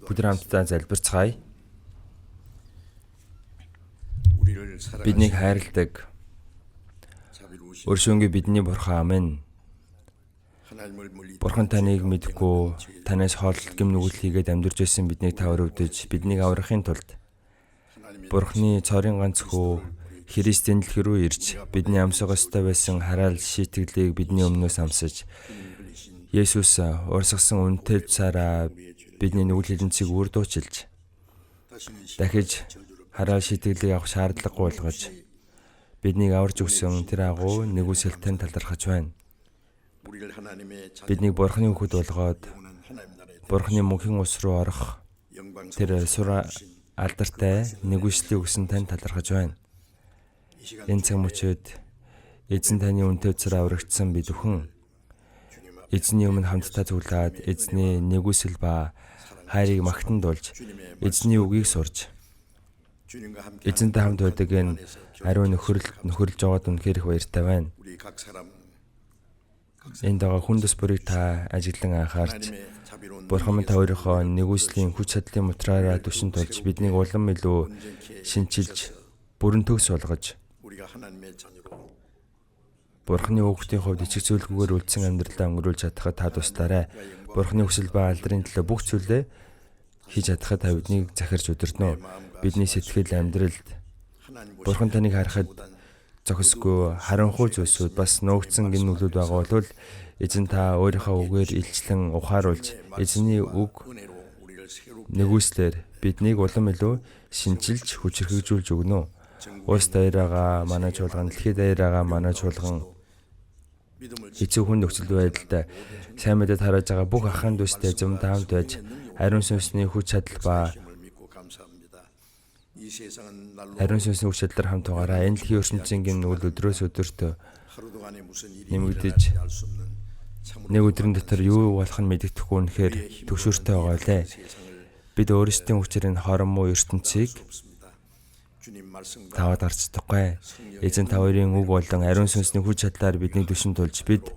Бүгд хамтдаа залбирцгаая. Биднийг хайрладаг өршөөнгүй бидний Бурхан амин. Бурхан таныг мэдгүй, танаас хол гэм нүгэл хийгээд амьдарч байсан биднийг та өрөвдөж, биднийг аврахын тулд Бурханы цорын ганц хүү Христийн дэлхий рүү ирж, бидний амсах ёстой байсан хараал шийтгэлийг бидний өмнөөс амсаж, Есүс урсгасан үнэтэй цаараа бидний нүгэл хэлэнцгийг үрдуучилж, дахиж хараал шийтгэлийг авах шаардлагагүй болгож, биднийг аварж өгсөн тэр агуу нэгүсэлтэн талархаж байна. Биднийг Бурханы хүүхэд болгоод Бурханы мөнхийн ус руу орох тэр сур алдартай нэгүслийг өгсөн тань талархаж байна. Энэ цаг мөчид эзэн таны үнэтэй цараа аврагдсан бид бүхэн эзний өмнө хамтдаа зүглээд эзний нэгүсэл ба хайрыг магтандуулж, эзний үгийг сурж, эзэнтэй хамт байдаг энэ ариун нөхөрлж байгаад үнэхээр их баяртай байна. Энд байгаа хүндэс бүрийг та ажиглан анхаарч, Бурхан минь та өөрийнхөө нэгүслийн хүч чадлын материалаа түшин тулж, биднийг улам илүү шинчилж, бүрэн төгс болгож, Бурханы хүүхдийн хувьд ичиг зүйлгүйгээр үлдсэн амьдралаа өнгөрүүлж чадхад та туслаарай. Бурханы хүсэл ба алдрын төлөө бүх зүйлээ хийж чадхад та биднийг захирч удирдно. Бидний сэтгэл амьдралд Бурхан таныг харахад зохисгүй харанхуй зүйлсүүд бас нуугдсан гин нүглүүд байгаа бол эзэн та өөрийнхөө үгээр илчлэн ухааруулж, эзний үг нэгүслэр биднийг улам илүү шинчилж хүчрхэгжүүлж өгнө. Улс даяараа манай чуулган, дэлхийд даяараа манай чуулган хэцүү хүн нөхцөл байдалд сайн мэдээд хараж байгаа бүх ахын дүүстэй зэмд хамт байж, ариун сүнсний хүч чадал ба ариун сүнсний хүч чадлаар хамт байгаараа энэ дэлхийн ертөнцийн гин нүгэл өдрөөс өдөрт нэмэгдэж, нэг өдрийн дотор юу болох нь мэддэхгүй үнэхээр төгшөөртэй байгаа лээ. Бид өөрсдийн хүчээр энэ хорон муу ертөнцийг таваад гарч чадахгүй. Эзэн та хоёрын үг болон ариун сүнсний хүч чадлаар биднийг түшин тулж, бид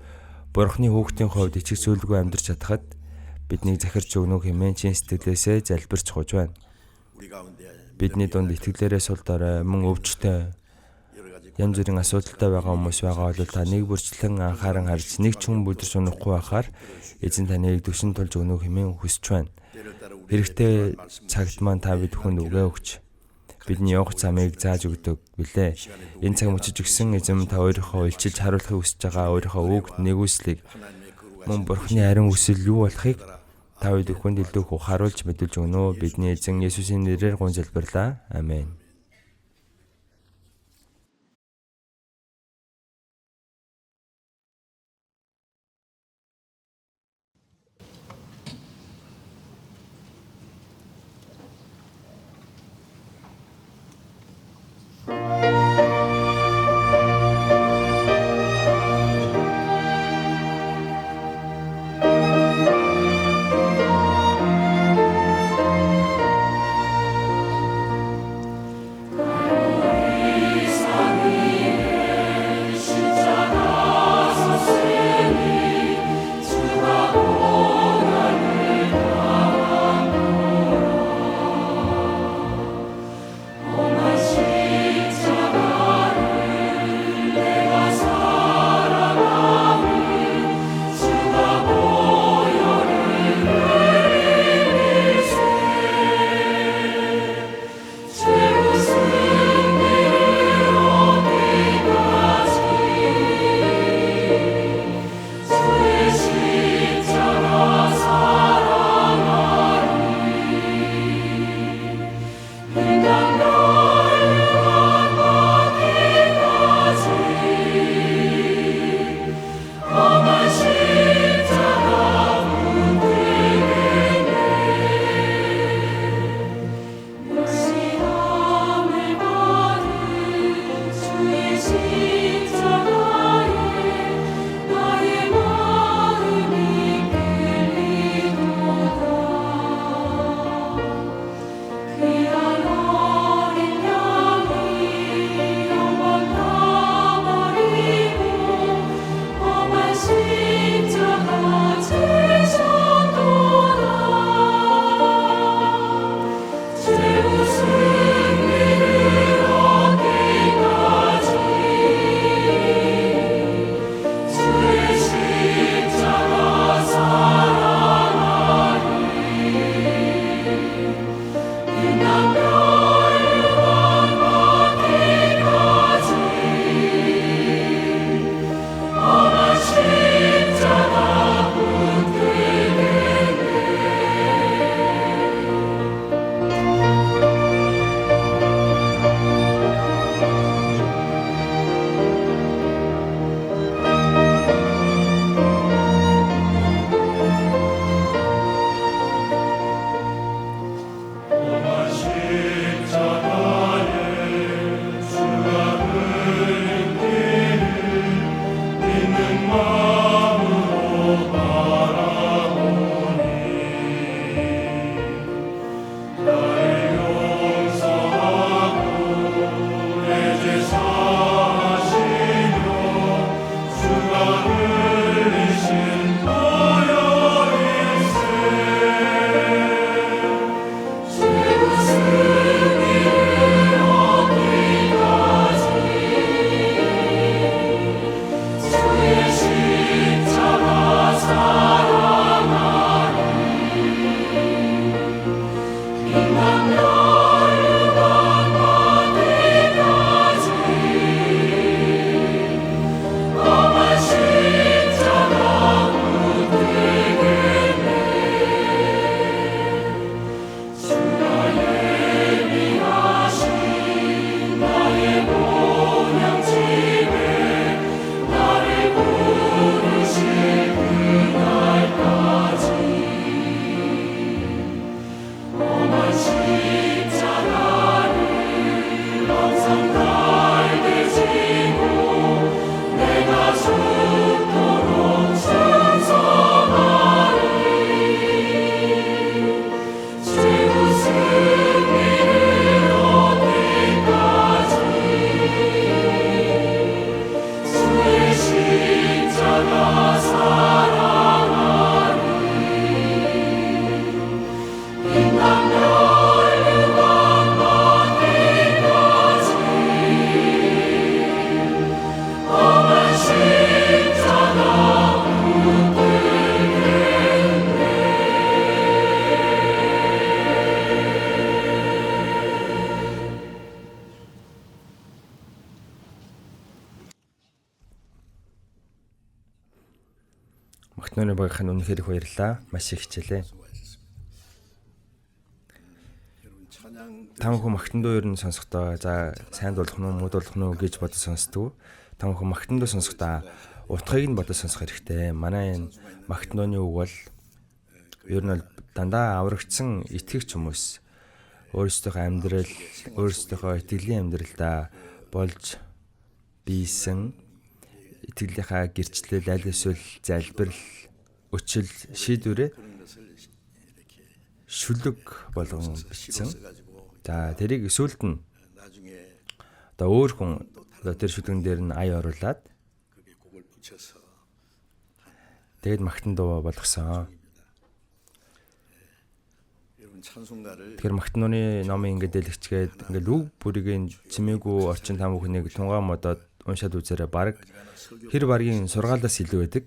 Бурханы хүүхдийн хувьд ичиг зүйлгүй амьдарч чадхад биднийг захирч өгнө хэмээн чин сэтгэлээсээ залбирч гуйж байна. Бидний дунд итгэлээрээ сул дорой, мөн өвчтөй, янз бүрийн асуудалтай байгаа хүмүүс байгаа бол та нэг бүрчлэн анхааран харж, нэг ч хүн бүдэрч унахгүй байхаар эзэн таныг түшин тулж өгнө хэмээн хүсэж байна. Хэрэгтэй цагт маань та бид бүхэнд үгээ өгч, бидний явах замыг зааж өгдөг билээ. Энэ цаг мөчиж өгсөн эзэм та өөрийнхөө илчилж харуулахыг хүсэж байгаа өөрийнхөө үг нэгүслийг, мөн Бурханы ариун хүсэл юу болохыг та бид бүхэнд илүү их ухааруулж мэдүүлж өгнө. Бидний эзэн Есүсийн нэрээр гун залбирлаа. Амен. Магднууны багийнхан үнэхээр их баярлалаа. Маш их хичээлээ. Тамхан магтандуу ер нь сонсохдоо за сайн дуулах нь муу дуулах нь гэж бодож сонсдог. Тамхан магтандуу сонсохдоо утгыг нь бодож сонсох хэрэгтэй. Манай энэ магтнууны үг бол ер нь дандаа аврагдсан итгэгч хүмүүс өөрсдийнхөө амьдрал, өөрсдийнхөө итгэлийн амьдралдаа болж бийсэн итгэлийнхаа гэрчлэл, аль эсвэл залбирал, өчил, шийдвэрээ шүлэг болгон бичсэн. За тэрийг сүүлд нь одоо өөр хүн одоо тэр шүлгэн дээр нь ая оруулаад тэгээд магтан дуу болгосон. Тэгэхээр магтнууны номын ингээд дэлгэцгээд ингээд үг бүрийн чимээгүй орчин там бүхнийг тунгаан модоод уншаад үзээрэй. Бараг хэр баргийн сургаалаас илүү байдаг.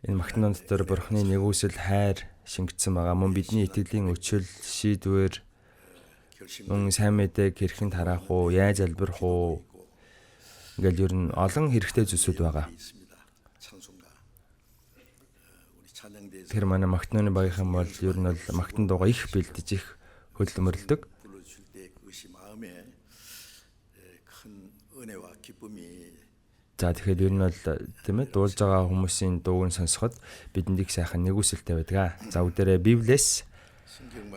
Энэ магтнуун дотор Бурхны нэгүсэл хайр шингэсэн байгаа. Мөн бидний итгэлийн өчил, шийдвэр, мөн сайн мэдээг хэрхэн тараах уу, яаж залбирах уу ингээл ер нь олон хэрэгтэй зүйлсүүд байгаа. Тэр манай магтнууны багийнхан бол ер нь бол магтан дуугаа их бэлдэж их хөдөлмөрлөдөг. За тэгэхээр ер нь бол тийм ээ дуулж байгаа хүмүүсийн дууг сонсоход бидэнд их сайхан нэгүсэлтэй байдаг. За бүгдээрээ Библиэс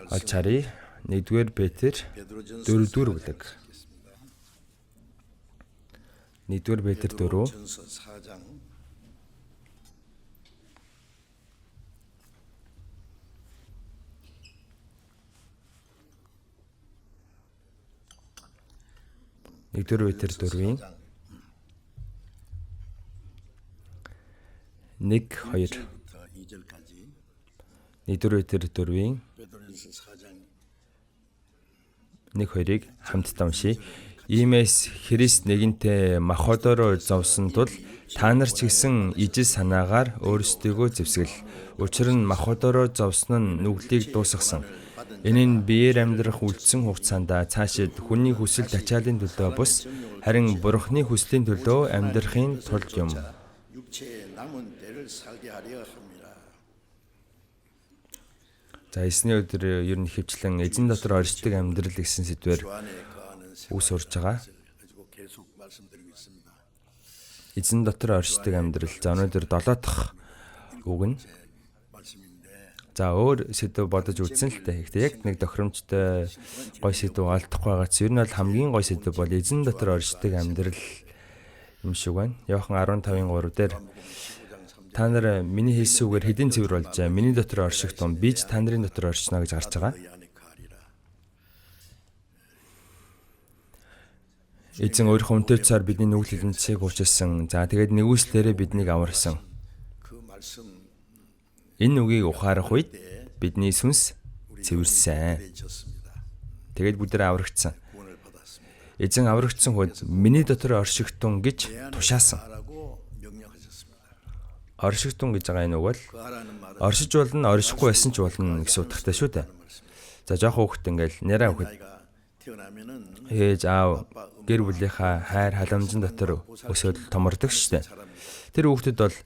олж харъя. 1-р Петр 4-р бүлэг. 1-р Петр 4 1-р Петр 4-ийн 1-2 1-р Петр 4-ийн 1-2-ыг хамтдаа уншийе. Иймээс Христ нэгэнтээ махбодороо зовсон тул та нар ч гэсэн ижил санаагаар өөрсдийгөө зэвсгэл. Учир нь махбодороо зовсон нь нүглийг дуусгасан. Энэ нь биеэр амьдрах үлдсэн хугацаанд цаашид хүний хүсэл тачаалын төлөө бус харин Бурхны хүслийн төлөө амьдрахын тулд юм. За эсний өдөр ер нь хөвчлэн эзэн дотор оршдог амьдрал гэсэн сэдвээр үс урж байгаа. Эзэн дотор оршдог амьдрал. За өнөөдөр 7 дахь үг нь. За өөр сэдв бодож үзсэн л дээ. Гэхдээ яг нэг тохиромжтой гой сэдв олдохгүй байгаа ч ер нь бол хамгийн гой сэдв бол эзэн дотор оршдог амьдрал юм шиг байна. Иохан 15:3 дээр та нар миний хэлсэн үгээр хэдийн цэвэр болж миний дотор орших тун би ч та нарын дотор оршино гэж гарч байгаа. Эзэн өөрийнхөө үнэтэй цаар бидний нүгэл хэлэнцгийг уучилсан. За тэгээд нэгүслээрээ биднийг аварсан. Энэ үгийг ухаарах үед бидний сүнс цэвэрсэн. Тэгээд бүгдээ аврагдсан. Эзэн аврагдсан хойд миний дотор оршигтун гэж тушаасан. Оршигтун гэж байгаа энэ үг бол оршиж болно, оршихгүй байсан ч болно гэсэн утгатай шүү дээ. За жоох хүүхэд ингээл нэраа хүүхэд ээж аав гэр бүлийнхаа хайр халамжин дотор өсөөл томордог шүү дээ. Тэр хүүхдэд бол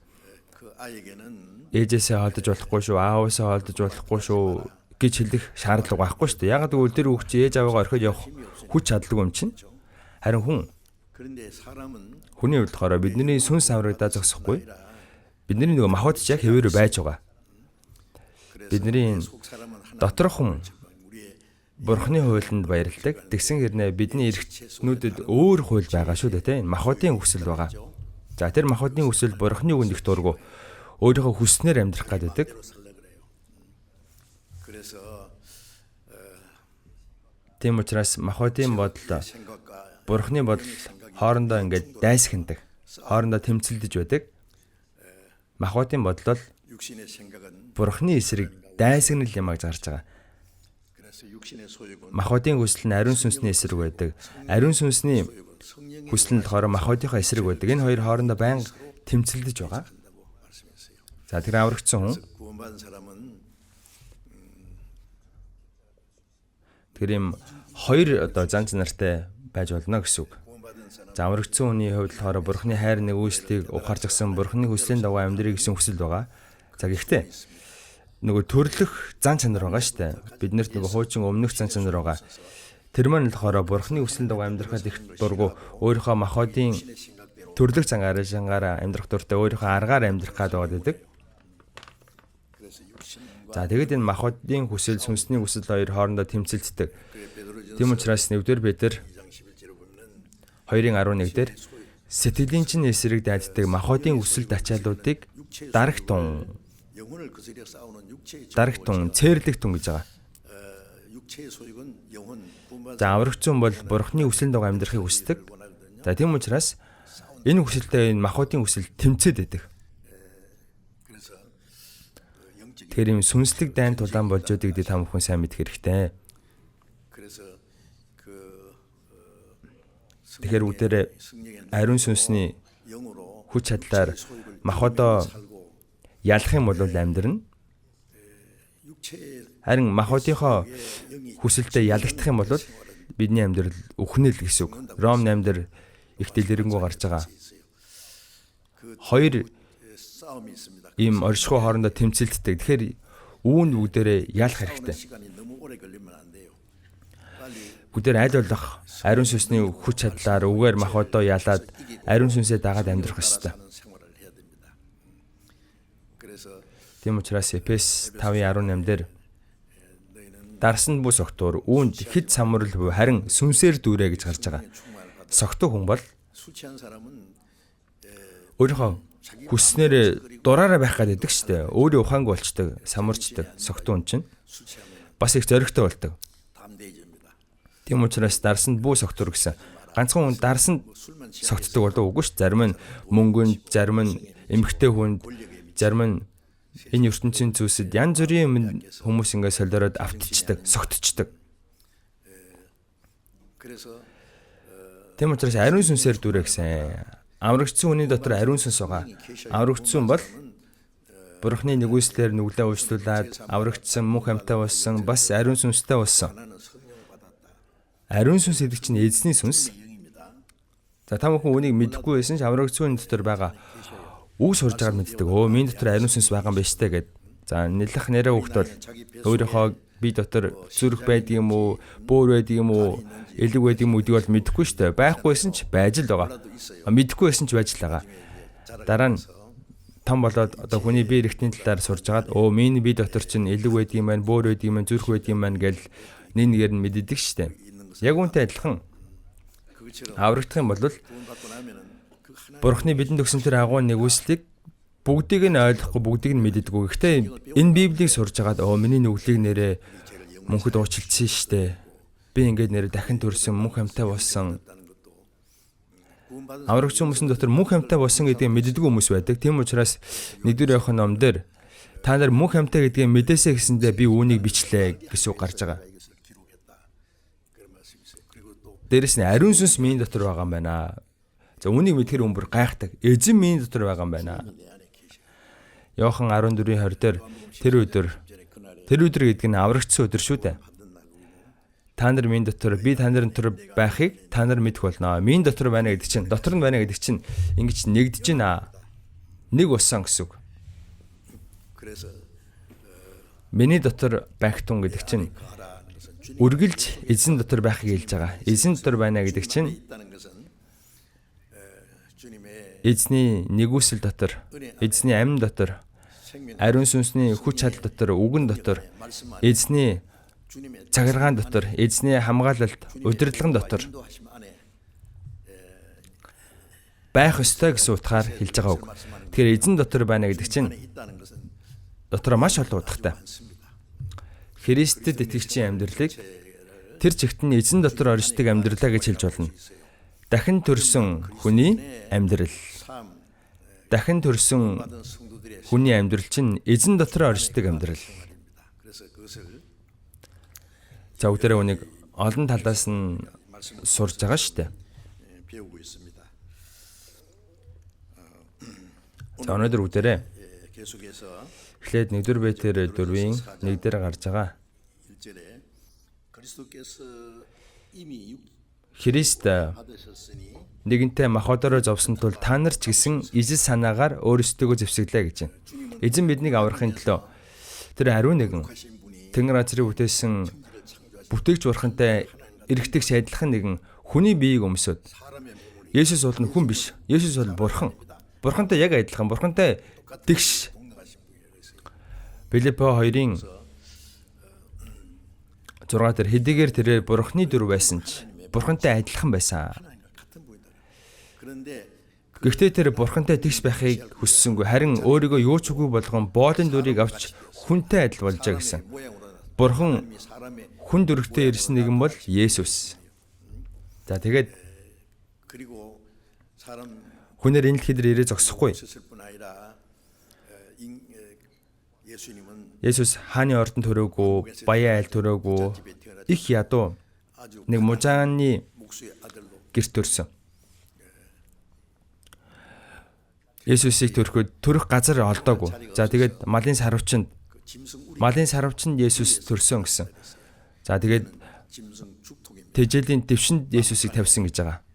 ээжээсээ холдож болохгүй шүү, ааваасаа холдож болохгүй шүү гэж хэлэх шаардлага байхгүй шүү дээ. Ягаад гэвэл тэр хүүхд ээж аавгаа орхиж явах хүч чадлаггүй юм чинь. Харин хүний хувьд болохоор бидний сүнс аврагдаа зогсохгүй. Бидний нөгөө махбод ч яг хэвээр байж байгаа. Бидний доторхон Бурхны хуулинд баярладаг. Тэгсэн хэрнээ бидний эрхтнүүдэд өөр хууль байгаа шүү дээ, тийм. Махбодын хүсэл байгаа. За тэр махбодын хүсэл Бурхны үгэнд их дургу. Өөрийнхөө хүснээр амьдрах гэдэг. Тийм учраас махбодын бодол, Бурхны бодол хоорондоо ингээд дайсхиндаг. Хоорондоо тэмцэлдэж байдаг. Махбодын бодол бол Бурхны эсрэг дайсагнал юм гэж гарч байгаа. Махбодын хүсэл нь ариун сүнсний эсрэг байдаг. Ариун сүнсний хүсэл нь болохоор махбодынхаа эсрэг байдаг. Энэ хоёр хоорондоо байнга тэмцэлдэж байгаа. За тэр аврагдсан хүн тэр юм хоёр одоо занц нартай байж болно гэсэн үг. За аврагдсан хүний хувьд болохоор Бурхны хайр нэгүслийг ухаарч гисэн Бурхны хүслийн дагуу амьдрыг гэсэн хүсэл байгаа. За гэхдээ нөгөө төрлөх зан чанар байгаа шүү дээ. Биднэрт нөгөө хуучин өмнөх зан чанар байгаа. Тэр маань болохоор Бурхны хүслийн дагуу амьдрахад их дургу өөрийнхөө махбодын төрлөх зангаар амьдрах дуртай өөрийнхөө аргаар амьдрах гэдэг. За тэгэд энэ махбодын хүсэл, сүнсний хүсэл хоёр хоорондоо тэмцэлддэг. Тийм учраас 1-р Петр 2:11 дээр сэтгэлийн чинь эсрэг дайддаг махбодын хүсэл тачаалуудыг дарагтун цээрлэх тун гэж байгаа. За аврагчсан бол Бурхны хүслийн дагуу амьдрахыг хүсдэг. За тийм учраас энэ хүсэлтэй энэ махбодын хүсэл тэмцээд байдаг. Тэгэхээр юм сүнслэг дайн тулаан болж байгаа гэдгийг та бүхэн сайн мэдэх хэрэгтэй. Тэгэхээр бүгдээрээ ариун сүнсний хүч чадлаар махбодоо ялах юм бол амьдрна. Харин махбодынхоо хүсэлтэд ялагдах юм бол бидний амьдрал үхнэл гэсэн үг. Ром 8 дээр их дэлгэрэнгүй гарч байгаа. Хоёр ийм оршихуй хоорондоо тэмцэлддэг. Тэгэхээр үүнд бүгдээрээ ялах хэрэгтэй. Бүгдээр аль болох ариун сүнсний хүч чадлаар үгээр махбодоо ялаад ариун сүнсээ дагаад амьдрах ёстой. Тийм учраас Эфес 5:18 дээр дарсан бүс огтур үүнд хэд самрал буй харин сүнсээр дүүрэ гэж гарч байгаа. Согтуу хүн бол өөрийнхөө хүснээр дураараа байх гэдэг шүү дээ. Өөрийн ухаанг болчдөг, самарчдаг согтуу хүн чинь бас их зоригтой болдог. Тийм учраас дарсанд бүү согтур гэсэн. Ганцхан хүн дарсанд согтдог болов үгүй шүү. Зарим нь мөнгөнд, зарим нь эмгтэй хүнд, зарим нь энэ ертөнцийн зүйлсэд янз бүрийн хүмүүс ингээд солиороод автчихдаг, согтчихдаг. Тийм учраас ариун сүнсээр дүүрэ гэсэн. Аврагдсан хүний дотор ариун сүнс байгаа. Аврагдсан бол Бурхны нэгүслээр нүглээ уучлуулад аврагдсан мөнх амьтаа болсон, бас ариун сүнстэй болсон. Ариун сүнс гэдэг чинь эзний сүнс. За та бүхэн үнийг мэдэхгүй байсан ч аврагдсан хүний дотор байгаа үг сурж байгаад мэддэг. Миний дотор ариун сүнс байгаа юм байна штэ гэд. За нэлэх нэрээ хөхт бол өөрийнхөө би дотор зүрх байдаг юм уу, бөөр байдаг юм уу, элэг байдаг юм уу гэдгийг бол мэдэхгүй штэ. Байхгүйсэн ч байж л байгаа. Мэдэхгүй байсан ч байж л байгаа. Дараа нь том болоод одоо хүний бие эрхтний талаар сурж агаад миний бие дотор чинь элэг байдаг юм байна, бөөр байдаг юм байна, зүрх байдаг юм байна гэл нэг нэгээр нь мэддэг штэ. Яг үүнтэй адилхан аврагдах юм бол Бурхны бидэнд өгсөн тэр агуу нэгүслийг бүгдийг нь ойлгохгүй, бүгдийг нь мэддэггүй. Гэхдээ энэ Библийг сурж агаад миний нүглийг нэрээ мөнхөд уучлалцсан штэ. Би ингээд нэрээ дахин төрсөн, мөнх амьтаа болсон. Аврагдсан хүмүүсийн дотор мөнх амьтаа болсон гэдгийг мэддэггүй хүмүүс байдаг. Тийм учраас 1-р Иохан ном дээр та нар мөнх амьтаа гэдгийг мэдээсэй гэсэндээ би үүнийг бичлээ гэсэн үг гарч байгаа. Дээрэс нь ариун сүнс миний дотор байгаа юм байна. За үүнийг мэдхээр өмбөр гайхдаг. Эзэн миний дотор байгаа юм байна. Иохан 14:20 дээр тэр өдөр гэдэг нь аврагдсан өдөр шүү дээ. Та нар миний дотор, би та нарын дотор байхыг та нар мэдэх болно. Миний дотор байна гэдэг чинь, дотор нь байна гэдэг чинь ингэж нэгдэж байна. Нэг болсон гэсэн үг. Миний дотор байх тун гэдэг чинь үргэлж эзэн дотор байхыг хэлж байгаа. Эзэн дотор байна гэдэг чинь эзний нэгүсэл дотор, эзний амин дотор, ариун сүнсний хүч чадал дотор, үгэн дотор, эзний цагиргаан дотор, эзний хамгаалалт, удирдлагын дотор байх ёстой гэсэн утгаар хэлж байгаа үг. Тэгэхээр эзэн дотор байна гэдэг чинь дотроо маш олон утгатай. Христэд итгэгчийн амьдралыг тэр чигт нь эзэн дотор оршдог амьдралаа гэж хэлж болно. Дахин төрсөн хүний амьдрал. Дахин төрсөн хүний амьдрал чинь эзэн дотор оршдог амьдрал. За бүгдээрээ үнийг олон талаас нь сурж байгаа шүү дээ. За өнөөдөр бүгдээрээ эхлээд 1-р Петр 4-ийн 1 дээр гарч байгаа. Христ нэгэнтээ махбодороо зовсон тул та нар ч гэсэн ижил санаагаар өөрсдөө зэвсэглээ гэж байна. Эзэн биднийг аврахын төлөө тэр ариун нэгэн Тэнгэр газрыг бүтээсэн бүтээгч бурхантай эргэтгэж адилхан нэгэн хүний биеийг өмсөд. Есүс бол хүн биш. Есүс бол бурхан. Бурхантай яг адилхан. Бурхантай тэгш. Филиппо 2-ын 6 дээр хэдийгээр тэрээр бурхны дүр байсан ч бурхантай адилхан байсан. Гэхдээ тэр бурхантай тэгш байхыг хүссэнгүй. Харин өөрийгөө юу ч үгүй болгон боолын дүрийг авч хүнтэй адил болжээ гэсэн. Бурхан хүн дүрэгтэй ирсэн нэгэн бол Есүс. За тэгээд хүнээр энэ дэлхийд ирээ зогсохгүй. Есүс хааны ордон төрөөгүй, баян айл төрөөгүй, их ядуу нэг мужааны гэрт төрсөн. Есүсийг төрөх газар олдоогүй. За тэгээд малын сарвчанд Есүс төрсөн гэсэн. За тэгээд тэжээлийн дэвшинд Есүсийг тавьсан гэж байгаа.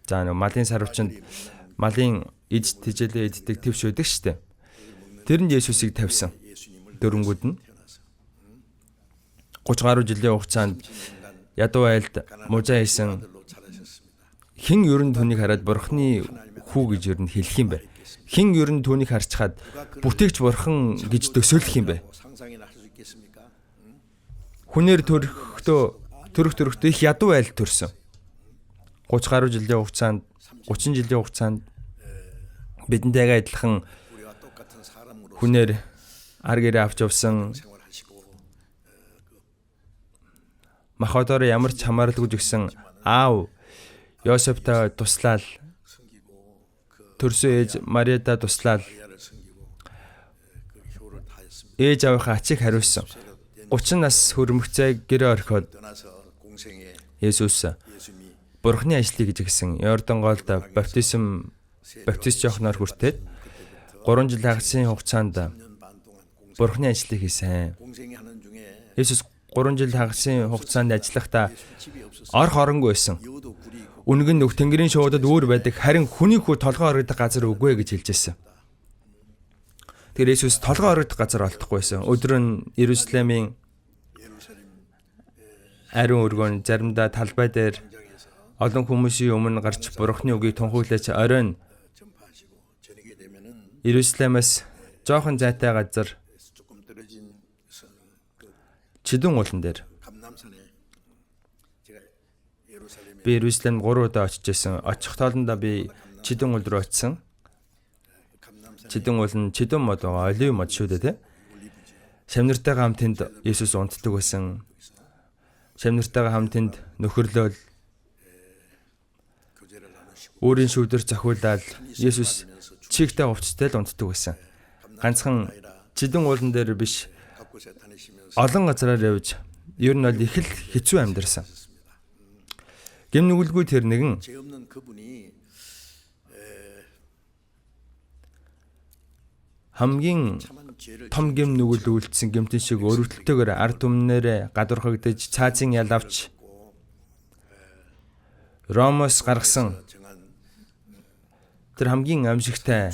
За малын сарвчанд малын эд тэжээлээ эддэг твш байдаг шүү дээ. Тэрэнд Есүсийг тавьсан. Дөрөнгүүд нь 30 гаруй жилийн хугацаанд ядуу айлд мужаа хийсэн хэн ерөн түүнийг хараад бурхны хүү гэж ер нь хэлэх юм бэ? Хэн ер нь түүнийг харчхаад бүтээгч бурхан гэж төсөөлөх юм бэ? Хүнээр төрөхдөө их ядуу айл төрсөн. 30 гаруй жилийн хугацаанд 30 жилийн хугацаанд бидэнтэйгээ адилхан хүнээр ар гэрээ авч явсан. Махбодороо ямар ч хамааралгүй гисэн аав Йосефтай туслаад төрсөн ээж Мариада туслаад ээж аавынхаа ачийг хариулсан. 30 нас хүрмэгцээ гэрээ орхиод Есүс Бурхны ажлыг гэж гисэн Йордан голд баптист Иоханоор хүртээд 3 жил хагасын хугацаанд Бурхны ажлыг хийсэн. Есүс 3 жил хагасын хугацаанд ажиллахдаа ор хоронгүй байсан. Үнэг нь Тэнгэрийн шуудад өөр байдаг, харин хүний хүү толгой орогдох газар үгүй гэж хэлж байсан. Тэр Есүс толгой орогдох газар олдохгүй байсан. Өдөр нь Иерусалимын ариун өргөн заримдаа талбай дээр олон хүмүүсийн өмнө гарч Бурхны үгийг тунхаглаж оройн Иерусалимаас жоохон зайтай газар Чидүн уулан дээр би Иерусалимд 3 удаа очижсэн. Очих тоолондоо би Чидүн уул руу очисон. Чидүн уул нь Чидүн мод байгаа, олив мод шүү дээ, тэ. Шамнартайгаа хамт тэнд Есүс унтдаг байсан. Шамнартайгаа хамт тэнд нөхөрлөөл өөрийн шүүдэр зохиулаад Есүс чигтэй хувцастай л унтдаг байсан. Ганцхан Чидүн уулан дээр биш, олон газараар явж ер нь бол их л хэцүү амьдарсан. Гэм нүгэлгүй тэр нэгэн хамгийн том гэм нүгэл үйлдсэн гэмтэн шиг өрөвдөлтөөр ард түмнээр гадуурхагдаж цаазын ял авч Ромоос гаргасан тэр хамгийн амжигтай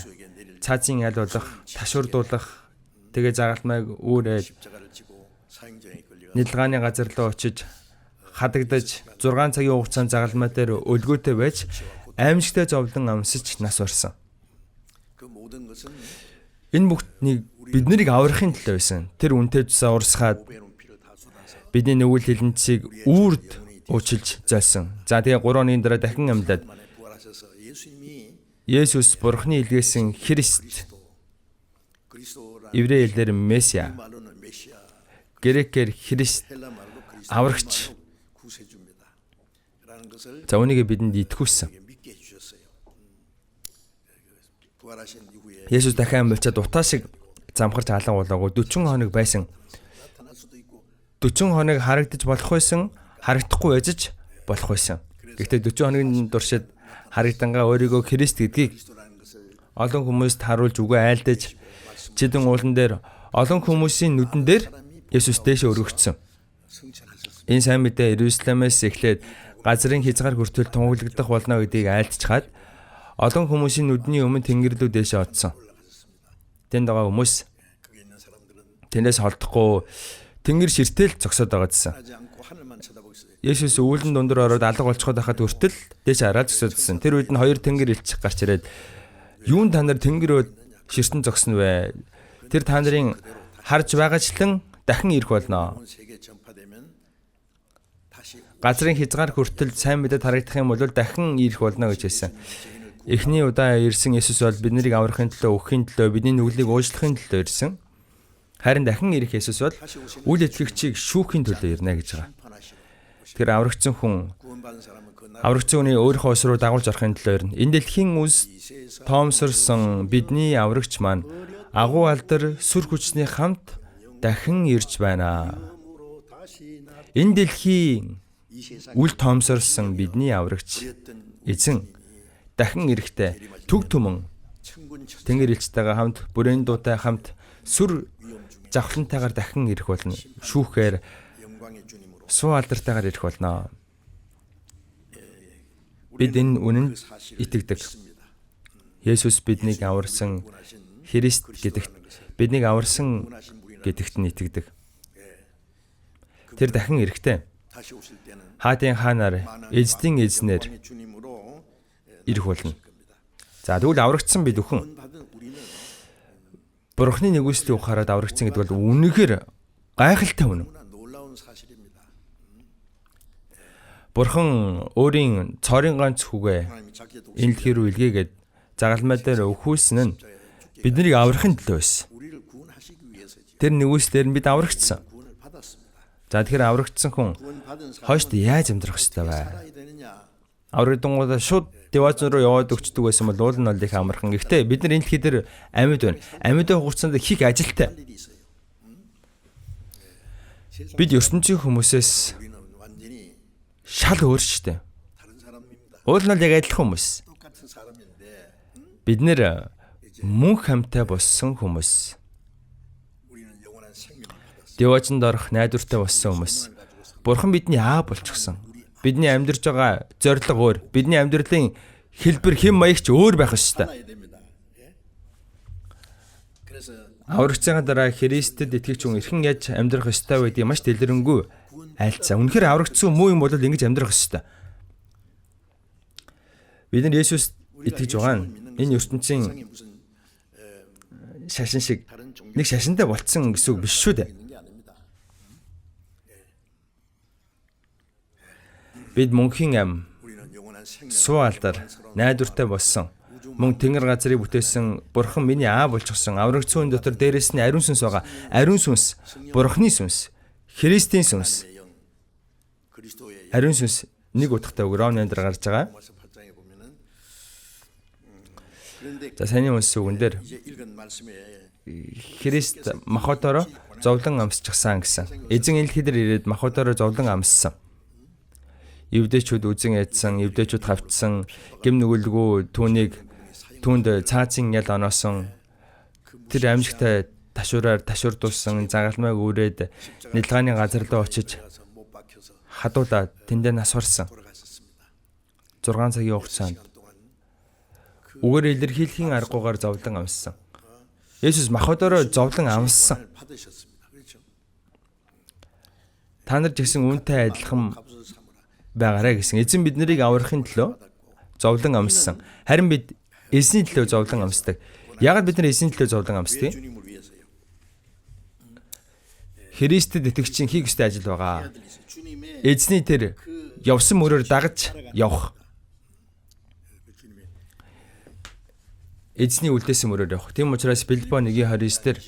цаазын ял болох, ташуурдуулах, тэгээ загалмайг үүрээд нэлгааны газар руу очиж хадагдаж 6 цагийн хугацаанд загалмай дээр өлгөөтэй байж аимшигтай зовлон амсаж нас орсон. Энэ бүхнийг бид нарыг аврахын төлөө байсан. Тэр үнтэй цусаа урсгаад бидний нүгэл хилэнцгийг үрд уучилж зайлсан. За тэгээ 3 оны дараа дахин амьдаад Есүс Бурхны илгээсэн Христ, еврей хэлээр Месиа, грекээр Христ, аврагч. За үүнийг бидэнд итгүүлсэн. Есүс дахин амьлчаад утаа шиг замхарч алан болоогүй 40 хоног байсан. 40 хоног харагдаж болох байсан, харагдахгүй байж болох байсан. Гэхдээ 40 хоногийн туршид харагдангаа өөрийгөө Христ гэдгийг олон хүмүүст харуулж үгүй айлдаж Чидүн уулан дээр олон хүмүүсийн нүдэн дээр Есүс дэше өргөгдсөн. Энэ сайн мэдээ Иерусалимээс эхлээд газрын хязгаар хүртэл тунхаглагдах болно гэдгийг айлтчихад олон хүмүүсийн нүдний өмнө тэнгэр рүү дээшээ оцсон. Тэнд байгаа хүмүүс тэндээс холдохгүй тэнгэр ширтэл зогсоод байгаа гэсэн. Есүс үүлэн дундуур ороод алга болчиход байхад хүртэл дээш хараад зогсоодсэн. Тэр үед нь хоёр тэнгэр илчих гарч ирээд юун та нар тэнгэрөө ширтэн зогсно вэ? Тэр та нарын харж байгаачлан дахин ирэх болно. Газрын хязгаар хүртэл сайн мэдээд харагдах юм бол дахин ирэх болно гэж хэлсэн. Эхний удаа ирсэн Есүс бол биднийг аврахын төлөө, өгөхийн төлөө, бидний нүглийг уучлахын төлөө ирсэн. Харин дахин ирэх Есүс бол үл итгэгчийг шүүхийн төлөө ирнэ гэж байгаа. Тэр аврагдсан хүний өөрийнхөө ус руу дагуулж орохын төлөө ирнэ. Энэ дэлхийн үс тоомсорсон бидний аврагч маань агуу алдар сүр хүчний хамт дахин ирж байна. Энэ дэлхийн үл тоомсорсон бидний аврагч эзэн дахин ирэхдээ төг түмэн тэнгэр элчтэйгээ хамт бүрээн дуутай хамт сүр завхлантайгаар дахин ирэх болно. Шүүхээр суу алдартайгаар ирэх болно. Бид энэ үнэнд итгэдэг. Есүс биднийг аварсан Христ гэдэгт биднийг аварсан гэдэгт нь итгэдэг. Тэр дахин ирэхдээ хаадын хаанаар эзэдийн эзнэр ирэх болно. За тэгвэл аврагдсан бид өхөн Бурхны нэгүслийг ухаарад аврагдсан гэдэг бол үнэхээр гайхалтай үнэн. Бурхан өөрийн цорын ганц хүүгээ энэ дэлхий рүү илгээгээд загалмай дээр өхүүлсэн нь биднийг аврахын төлөө байсан. Тэр нэгүслээр нь бид аврагдсан. За тэгэхээр аврагдсан хүн хойшд яаж амьдрах ёстой вэ? Аврагдангуудаа шууд девац руу яваад өгчдөг байсан бол уул нь бол их амархан. Гэхдээ бид нар энэ дэлхий дээр амьд байна. Амьдаа хугацаанд их ажилтай. Бид ертөнцийн хүмүүсээс шал өөр шүү дээ. Уул нь яг адилхан хүмүүс. Бид нэр мөнх хамтай болсон хүмүүс. Девачнд орох найдвартай болсон хүмүүс. Бурхан бидний аав болчихсон. Бидний амьдарч байгаа зорилго өөр. Бидний амьдралын хэлбэр хэм маягч өөр байх ёстой. Аврагдсаны дараа Христэд итгэгч хүн эрхэн яаж амьдрах ёстой вэ гэдгийг маш дэлгэрэнгүй айлцсан. Үнэхээр аврагдсан муу юм бол ингэж амьдрах ёстой. Бид нар Есүс итгэж байгаа нь энэ ертөнцийн шашин шиг нэг шашинтай болцсон гэсэн үг биш шүү дээ. Бид мөнхийн ам, суу алдар, найдвартай болсон. Мөн тэнгэр газрыг бүтээсэн Бурхан миний аав болчихсон. Аврагдсан дотор дээрэс нь ариун сүнс байгаа. Ариун сүнс, Бурханы сүнс, Христийн сүнс. Ариун сүнс нэг утгатай үг Ромын дээр гарч байгаа. За саний үнс үгэн дээр Христ махбодороо зовлон амсчихсан гэсэн. Эзэн энэ дэлхий дээр ирээд махбодороо зовлон амссан. Евдэчүүд үзэн ядсан, евдэчүүд хавцсан, гэм нүгэлгүй түүнд цаазын ял оноосон. Тэр амжигтай ташуураар ташуурдуулсан, загалмайг үрээд нэлгааны газар руу очиж хадуулаад тэндээ нас барсан. 6 цагийн хугацаанд үгээр илэрхийлэхийн аргуугаар зовлон амссан. Есүс махбодороо зовлон амссан. Та нар ч гэсэн үүнтэй адилхан байгаарай гэсэн. Эзэн бид нарыг аврахын төлөө зовлон амссан. Харин бид эзний төлөө зовлон амсдаг. Яагаад бид нар эзний төлөө зовлон амсдаг? Христэд итгэгчийн хийх ёстой ажил байгаа. Эзний тэр явсан мөрөөр дагаж явах. Эзний үлдээсэн мөрөөр явах. Тийм учраас Филиппо 1:29 дээр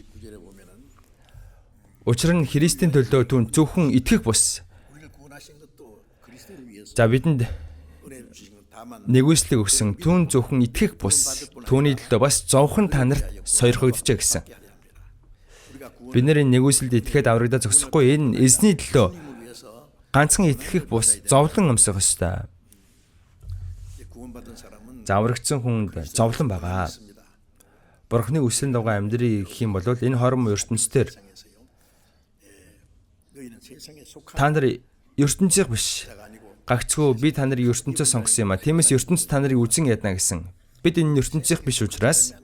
учир нь Христийн төлөө түн зөвхөн итгэх бус. За бидэнд нэгүслийг өгсөн түн зөвхөн итгэх бус. Түүний төлөө бас зовхон та нарт сойрхогдчихэ гэсэн. Бид нарын нэгүслд итгэхэд аврагдаа зогсохгүй энэ эзний төлөө ганцхан итгэх бус зовлон амсах ёстой. Аврагдсан хүнд зовлон байгаа. Бурхны үсрэн дагуу амьдрий гэх юм бол энэ хором ертөнцийн та нар ертөнцийн биш. Гагцгүй би та нарыг ертөнцөөс сонгосон юм а. Тиймээс ертөнц та нарыг үзэн ядна гэсэн. Бид энэ ертөнцийн биш учраас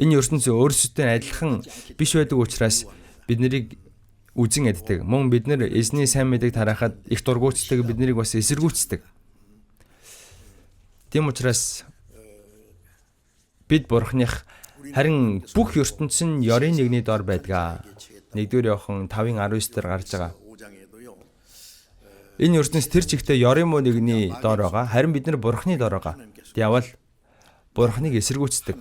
энэ ертөнц өөрсдөө адилхан биш байдаг учраас бид нарыг үзэн яддаг. Мөн бид нар эзний сайн мэдээг тарахад их дургуутдаг, бид нарыг бас эсэргүүцдэг. Тийм учраас бид бурхных харин бүх ертөнц нь ёрын нэгний дор байдаг. 1-р Иохан 5:19 дээр гарч байгаа. Энэ ертөнц тэр чигтээ ёрын муу нэгний дор байгаа. Харин бид нар бурхны дор байгаа. Диавол бурхныг эсэргүүцдэг.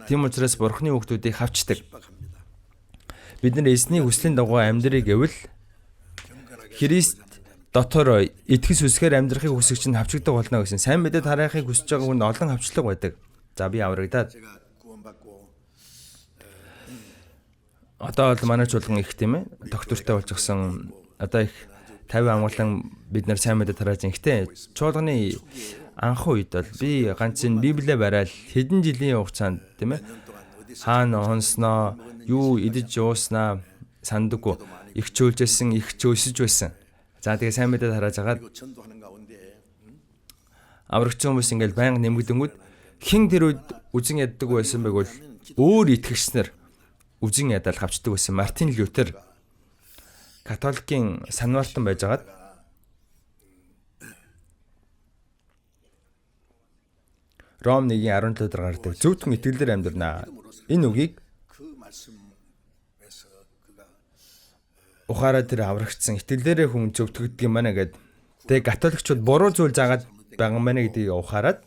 Тийм учраас бурхны хүүхдүүдийг хавчдаг. Бид нар эзний хүслийн дагуу амьдрыг гэвэл Христ дотор итгэс үсгээр амьдрахыг хүсэж чинь хавчдаг болно гэсэн. Сайн мэдээ тараахыг хүсэж байгаа хүн олон хавчлаг байдаг. За би аврагдаад одоо бол манай чуулган их тийм ээ. Доктортой болж гисэн одоо их 50 амгалан бид нар сайн мэдээ тарааж ихтэй. Чуулганы анх үед бол би ганц энэ Библиэ барайл хэдэн жилийн хугацаанд тийм ээ. Хаана онсноо, юу идэж ууснаа сандаггүй. Их чөөлжсэн, их чөөсөж байсан. За тэгээ сайн мэдээ тарааж агаад аврагчсан хүмүүс ингээл байнга нэмэгдэнгүүд хин тэр үед үзэн яддаг байсан байг бол өөр итгэгчнэр үзэн ядал хавчдаг байсан. Мартин Лютер католикийн санвартан байжгаад Ром 1:17 дээр гардаг. Зөвхөн итгэлээр амьдрнаа. Энэ үгийг ухаараа тэр аврагцсан итгэлээрээ хүн зөвтгөгдөг юм байна гэд. Тэгээ католикчууд буруу зүйл заагаад байгаа юм байна гэдгийг ухаарад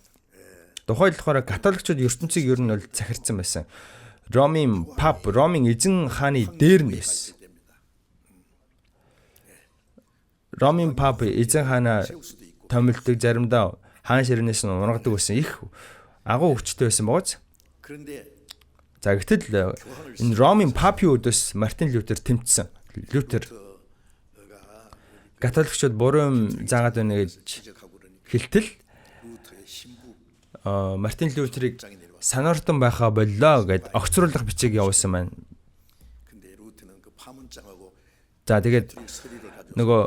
тухайн болохоор католикчууд ертөнцийг ер нь бол захирцсан байсан. Ромын эзэн хааны дээр нь байсан. Ромын пап эзэн хаанаа томилдог, заримдаа хаан ширнээс нь унгадаг байсан. Их агуу хүчтэй байсан бооз. За гэтэл энэ Ромын папийн өдөөс Мартин Лютер тэмцсэн. Лютер католикчууд буруу юм заагаад байна гэж хэлтэл Мартин Лютерийг санаартан байхаа боллоо гэд огцруулах бичиг явуулсан байна. За тэгээд нөгөө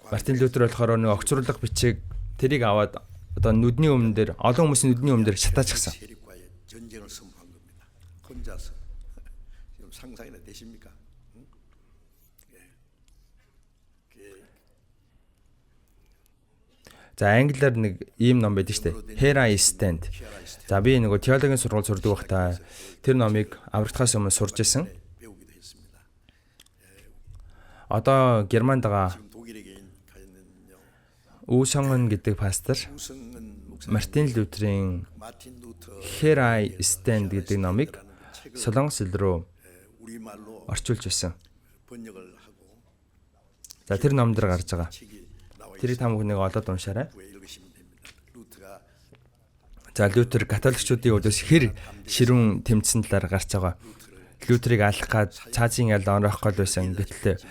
Мартин Лютер болохоор нөгөө огцруулах бичиг тэрийг аваад одоо нүдний өмнө дээр олон хүмүүсийн нүдний өмнө дээр шатаачихсан. За англиар нэг ийм ном байдаг шүү дээ. Here I Stand. За би нөгөө теологийн сургууль сурдаг байхдаа тэр номыг аврагдахаас өмнө сурж байсан. Одоо Германд байгаа Усонгон гэдэг пастор Мартин Лютерийн Here I Stand гэдэг номыг Солонгос хэл рүү орчуулж байсан. За тэр ном дээр гарч байгаа. Тэрийг та бүхнийг олоод уншаарай. За Лютер католикчуудын өдөөс хэр ширүүн тэмцсэн талаар гарч байгаа. Лютерийг алах гад цаазын ял онрох гол байсан. Гэтэл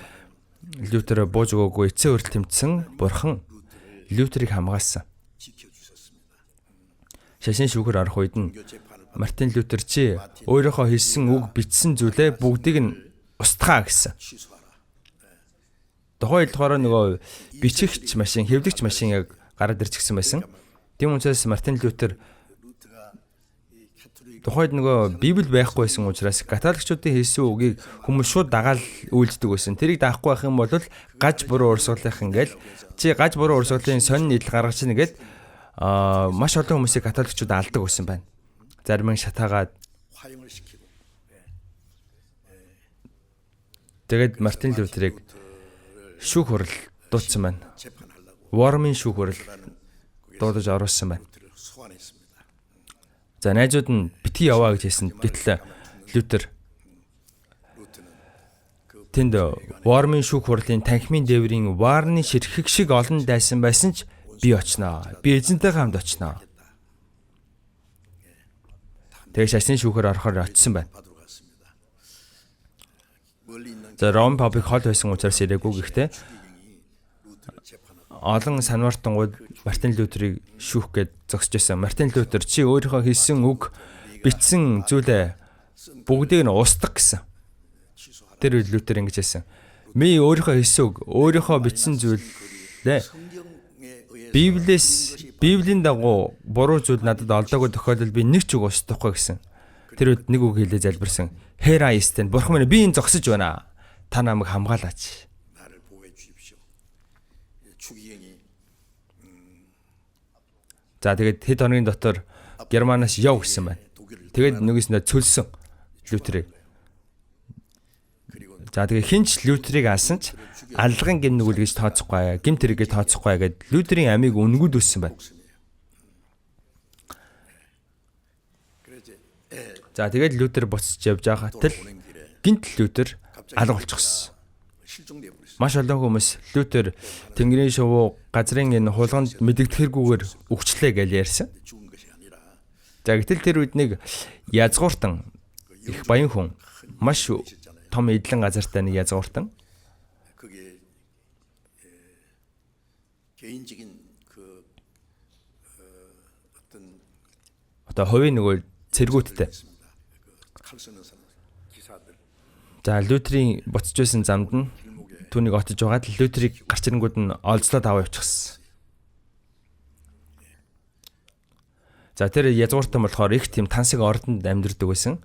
Лютер бууж өгөөгүй эцсийн хүртэл тэмцсэн. Бурхан Лютерийг хамгаалсан. Шашин шүүхэр орох үед нь Мартин Лютер чи өөрийнхөө хэлсэн үг бичсэн зүйлээ бүгдийг нь устгаа гэсэн. Тухайн болохоор нөгөө бичихч машин, хэвлэгч машин яг гараад ирчихсэн байсан. Тийм учраас Мартин Лютер тухайд нөгөө Библи байхгүй байсан учраас католикчуудын хэлсэн үгийг хүмүүс шууд дагаал үйлддэг байсан. Тэрийг даахгүй байх юм бол гаж буруу урсгалынх ингээл чи гаж буруу урсгалын сонин нийтлэл гаргаж чинь гээд маш олон хүмүүсийг католикчууд алдаг байсан байна. Зарим нь шатаагаад тэгээд Мартин Лютерийг шүүх хурал дуудсан байна. Вормын шүүх хурал дуудаж оруулсан байна. За найзууд нь битгий яваа гэж хэлсэн. Гэтэл Лютер тэнд Вормын шүүх хурлын танхимын дээврийн варны ширхэг шиг олон дайсан байсан ч би очноо. Би эзэнтэйгээ хамт очноо. Тэгээ шашны шүүхээр орохоор очсон байна. За Ром папыг хол байсан учраас ирээгүй гэхдээ олон санвартангууд Мартин Лютерийг шүүх гээд зогсож байсан. Мартин Лютер чи өөрийнхөө хэлсэн үг бичсэн зүйлээ бүгдийг нь устгах гэсэн. Тэр үед Лютер ингэж хэлсэн. Би өөрийнхөө хэлсэн үг, өөрийнхөө бичсэн зүйлээ Библийн дагуу буруу зүйл надад олдоогүй тохиолдолд би нэг ч үг устдахгүй гэсэн. Тэр үед нэг үг хэлээ залбирсан. Хера истэн бурхан минь би энэ зогсож байна. Та намайг хамгаалаач. За тэгээд хэд хоногийн дотор Германаас яв гэсэн байна. Тэгээд нөгөөсөндөө цөлсөн Лютерийг. За тэгээд хинч Лютерийг алсан ч аллагын гин нүгэл гэж тооцохгүй, гимт хэрэггээ тооцохгүй гэд Лютерийн амийг үнгүүдүүлсэн байна. За тэгээд Лютер буцаж явж байхад л гинт Лютер алга болчихсон. Маш олон хүмүүс Лютер Тэнгэрийн шувуу газрын энэ хулганд мэдэгдэхэргүйгээр өгчлээ гэж ярьсан. За гэтэл тэр үед нэг язгууртан их баян хүн маш том эдлэн газартай нэг язгууртан одоо хувийн нөгөө цэргүүттэй. За Лютерийн буцаж байсан замд нь түүнийг отож байгаад Лютерийг гарч ирэнгүүд нь олзлоод аваа явчихсан. За тэр язгууртан болохоор их тийм тансаг ордонд амьдардаг байсан.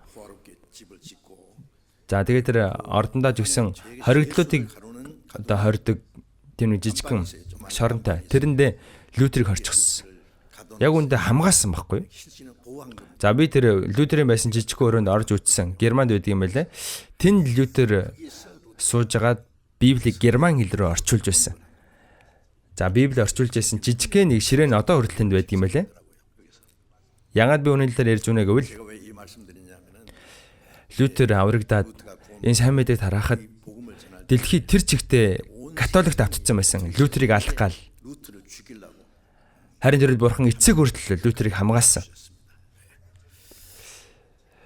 За тэгээд тэр ордондоо жигсэн хоригдлуудыг одоо хордог тийм нэг жижигхэн шоронтой. Тэрэндээ Лютерийг хорчихсон. Яг үүндээ хамгаалсан байхгүй. За би тэр Лютерийн байсан жижиг өрөөнд орж үтсэн. Германд байдаг юм байлаа. Тэнд Лютер суужгаад Библийг герман хэл рүү орчуулж байсан. За Библийг орчуулж байсан жижигхэн нэг ширээн одоо хүртэл тэнд байдаг юм байлаа. Яагаад би үүний талаар ярьж байна гэвэл Лютер аврагдаад энэ сайн мэдээг тараахад дэлхийд тэр чигтээ католикт автцсан байсан. Лютерийг алах гал. Харин тэр бурхан эцэг хүртэл Лютерийг хамгаалсан.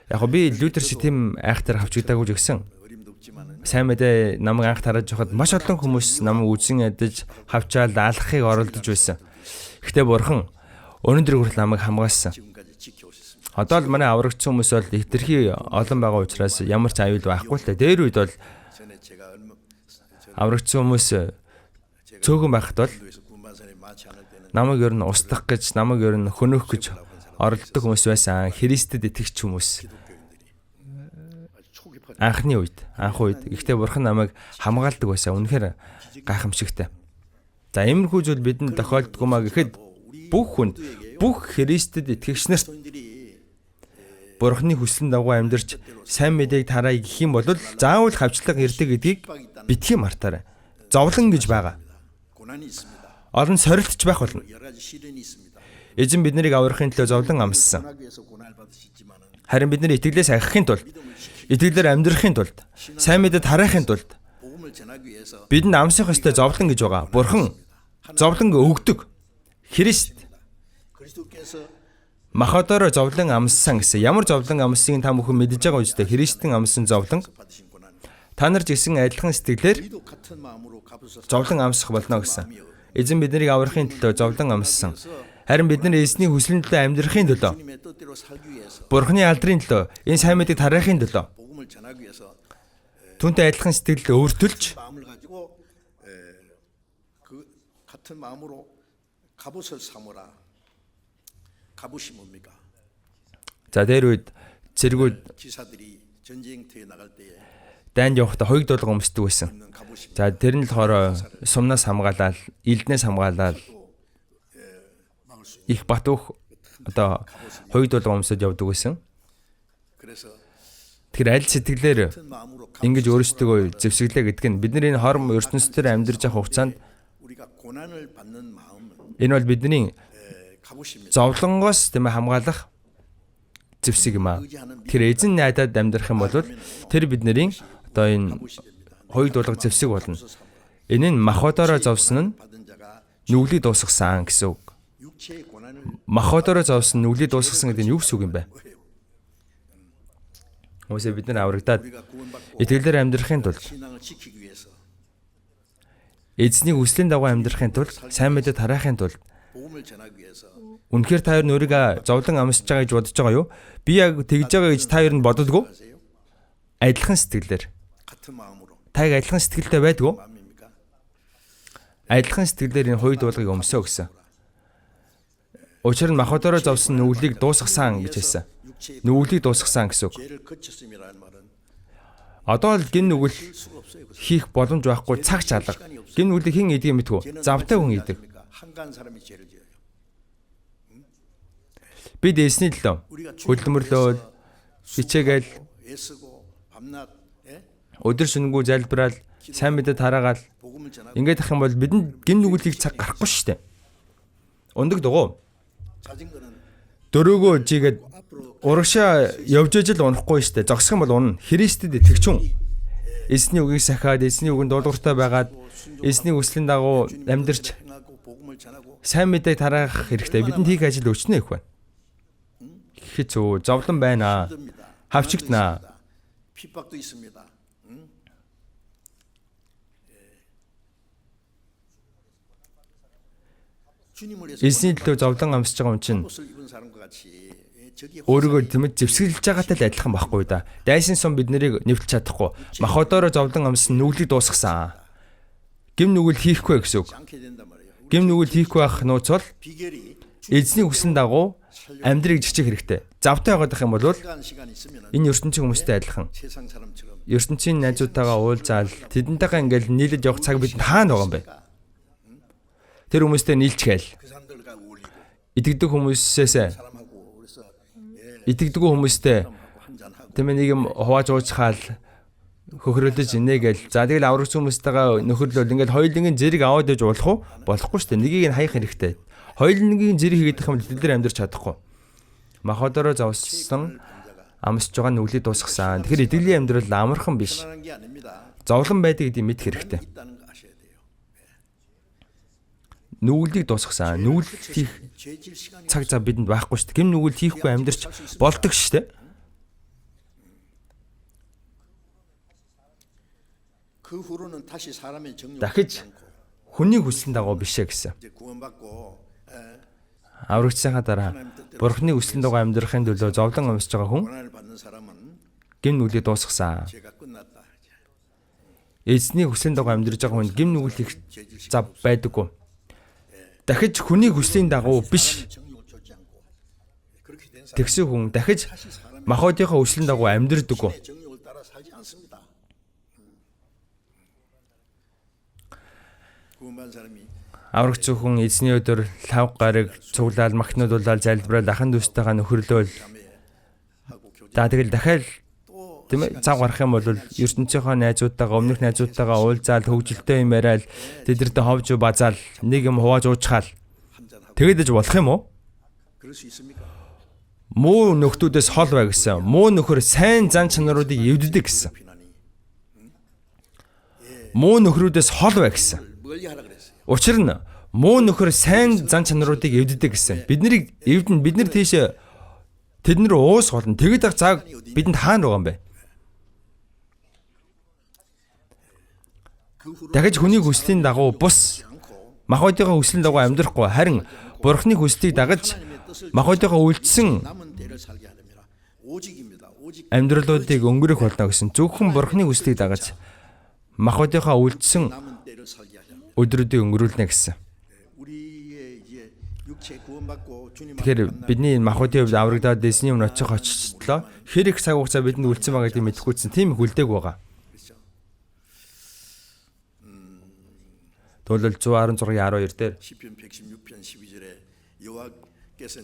Яг би Лютер шиг тийм айхтар хавчгдаагүй гэсэн. Сайн мэдээ намайг анх тараад байхад маш олон хүмүүс намайг үзэн ядаж хавчаал алахыг оролдож байсан. Гэхдээ бурхан өнөөдөр хүртэл намайг хамгаалсан. Одоо л манай аврагдсан хүмүүс бол хэтэрхий олон байгаа учраас ямар ч аюул байхгүй л та. Дээр үед бол аврагдсан хүмүүс цөөхөн байхад бол намайг ер нь устгах гэж, намайг ер нь хөнөөх гэж оролддог хүмүүс байсан. Христэд итгэгч хүмүүс. Анх үед. Гэхдээ бурхан намайг хамгаалдаг байсан. Үнэхээр гайхамшигтай. За иймэрхүү зүйл бидэнд тохиолддог маа гэхэд бүх хүнд, бүх Христэд итгэгч нарт бурханы хүслийн дагуу амьдарч сайн мэдээг тараа гэх юм бол заавал хавчлага ирдэг гэдгийг битгий мартаарай. Зовлон гэж байгаа. Олон сорилтч байх болно. Эзэн биднийг аврахын төлөө зовлон амссан. Харин бидний итгэлээс ахихын тулд, итгэлээр амьдрахын тулд, сайн мэдээд хараахын тулд бидэнд амсах ёстой зовлон гэж байгаа. Бурхан зовлон өгдөг. Христ махадороо зовлон амссан гэсэн. Ямар зовлон амссыг та бүхэн мэдж байгаа үстэй. Христийн амссан зовлон. Та нар жигсэн адилхан сэтгэлээр зовлон амсах болно гэсэн. Эзэн биднийг аврахын төлөө зовлон амссан. Харин бид нар эзний хүслийн төлөө амьдрахын төлөө, бурханы алдрын төлөө, энэ сайн мэдээг тараахын төлөө түүнтэй адилхан сэтгэл өөртөлж за дээр үед цэргүүд дайнд явахдаа хоёуг дуулга өмсдөг байсан. За тэр нь болохоор сумнаас хамгаалаад, элднээс хамгаалаад их батуух одоо хоёуг дуулга өмсөд явдаг байсан. Тэгэхээр аль сэтгэлээр ингэж өөрсдөө зэвсэглээ гэдэг нь бидний энэ хорм ертөнцийн амьдарч явах хугацаанд энэ бол бидний зовлонгоос тийм хамгаалах зэвсэг юм аа. Тэр эзэн найдаад амьдрах юм бол тэр бидний одоо энэ хоёуг дуулга зэвсэг болно. Энэ нь махбодороо зовсон нь нүглийг дуусгасан гэсэн үг. Махбодороо зовсон нүглийг дуусгасан гэдэг нь юу гэсэн үг юм бэ? Хүмүүсээ бид нар аврагдаад итгэлээр амьдрахын тулд эзний хүслийн дагуу амьдрахын тулд сайн мэдээ тараахын тулд үнэхээр та хоёр өөрийгөө зовлон амсаж байгаа гэж бодож байгаа юу? Би яг тэгж байгаа гэж та хоёр нь боддоггүй? Адилхан сэтгэлээр Таг адилхан сэтгэлтэй байдгүй. Адилхан сэтгэлээр энэ хоёр дуулгыг өмсөө гэсэн. Учир нь махбодороо зовсон нүглийг дуусгасан гэж хэлсэн. Нүглийг дуусгасан гэсэн үг. Одоо л гин нүгэл хийх боломж байхгүй цаг чалга. Гин нүглийг хэн идэх юм мэдгүй. Завтай хүн идэг. Бид эсний төлөө хөдөлмөрлөө хичээгээл өдөр шөнөгүй залбирал сайн мэдээ тараагаал ингээд ах юм бол бидэнд гин нүглийг цаг гарахгүй шүү дээ. Ундаг дугуй. Дөрөөгөө жигээд урагшаа явж ижил унахгүй шүү дээ. Зогсох юм бол унна. Христэд итгэж хүн. Эсний үгийг сахиад, эсний үгэнд дуулууртай байгаад, эсний хүслийн дагуу амьдарч сайн мэдээг тараах хэрэгтэй. Бидэнд хийх ажил өчнөө их байна. Гэхэд зөө зовлон байна. Хавчигднаа. Эсний төлөө зовлон амсж байгаа юм чинь өөрийгөө тэмээд зэвсгэлж байгаатай л адилхан байхгүй да. Дайсан сум бид нарыг нэвтэлж чадахгүй. Махбодороо зовлон амсан нүглийг дуусгасан. Гим нүгэл хийхгүй гэсэн үг. Гим нүгэл хийхгүй байх нууц бол эзний хүссэн дагуу амьдрыг жичих хэрэгтэй. Завтай байгаад байх юм бол энэ ертөнцийн хүмүүстэй адилхан. ертөнцийн найзуудтайгаа уулзаал тэдэнтэйгээ ингээл нийлж явах цаг бидэнд хаана байгаа юм бэ? Тэр хүмүүстэй нийлчихээл. Итгэдэг хүмүүстэй тэмээ нэг юм хувааж уучхаал хөхрөлдөж инегээл. За тэгэл аврагч хүмүүстэйгээ нөхөрлөл ингээл хоёулынгийн зэрэг аваад иж болох уу? Болохгүй шүү дээ. Нэгийг нь хаях хэрэгтэй. Хоёулынгийн зэрэг хийгдэх юм бол тэд нар амьдрч чадахгүй. Махбодороо зовсон амсж байгаа нүглийг дуусгасан. Тэгэхээр итгэлийн амьдрал амархан биш. Зовлон байдаг гэдгийг мэд хэрэгтэй. Нүглийг дуусгасан. Нүгэл хийх цаг зав бидэнд байхгүй шүү дээ. Гим нүгэл хийхгүй амьдрч болдог шүү дээ. Дахиж хүний хүслийн дагуу бишээ гэсэн. Аврагчсайхаа дараа Бурхны хүслийн дагуу амьдрахын төлөө зовлон амсж байгаа хүн гим нүглийг дуусгасан. Эзний хүслийн дагуу амьдрж байгаа хүн гим нүгэл их зав байдаггүй. Дахиж хүний хүслийн дагуу биш. Тэгсэн хүн дахиж махбодийнхаа хүслийн дагуу амьдрдаггүй. Аврагч хүн эзний өдөр лав гараг цуглаал махнууд улаал залбирал ахан дүүстэйгээ нөхөрлөөл. За тэгэл дахиад тийм ээ цав гарах юм бол ертөнцийнхөө найзуудтайгаа өмнөх найзуудтайгаа уулзаал хөвгөлтэй юм яриад тэдэртээ ховж базаал нэг юм хувааж уучхаал. Тэгээд иж болох юм уу? Муу нөхдүүдээс хол бай гэсэн. Муу нөхөр сайн зан чанаруудыг эвддэг гэсэн. Муу нөхрүүдээс хол бай гэсэн. Учир нь муу нөхөр сайн зан чанаруудыг эвддэг гэсэн. Биднийг эвдэн бид нар тийш тэднэр уус болно. Тэгэд ах цаг бидэнд хаана байгаа юм бэ? Дахиж хүний хүслийн дагуу бус махбодийнхаа хүслийн дагуу амьдрахгүй харин Бурхны хүслийг дагаж махбодийнхаа үйлдэлсэн амьдралуудыг өнгөрөх болно гэсэн. Зөвхөн Бурхны хүслийг дагаж махбодийнхаа үйлдэлсэн өдрүүдийг өнгөрүүлнэ гэсэн. Тэгэхээр бидний махбодын хувьд аврагдаад эзний өмнө очих очтлоо хэр их цаг хугацаа бидэнд үлдсэн байгаа гэдгийг мэдэхгүйсэн тийм их үлдээг байгаа. Төлөл 116:12 дээр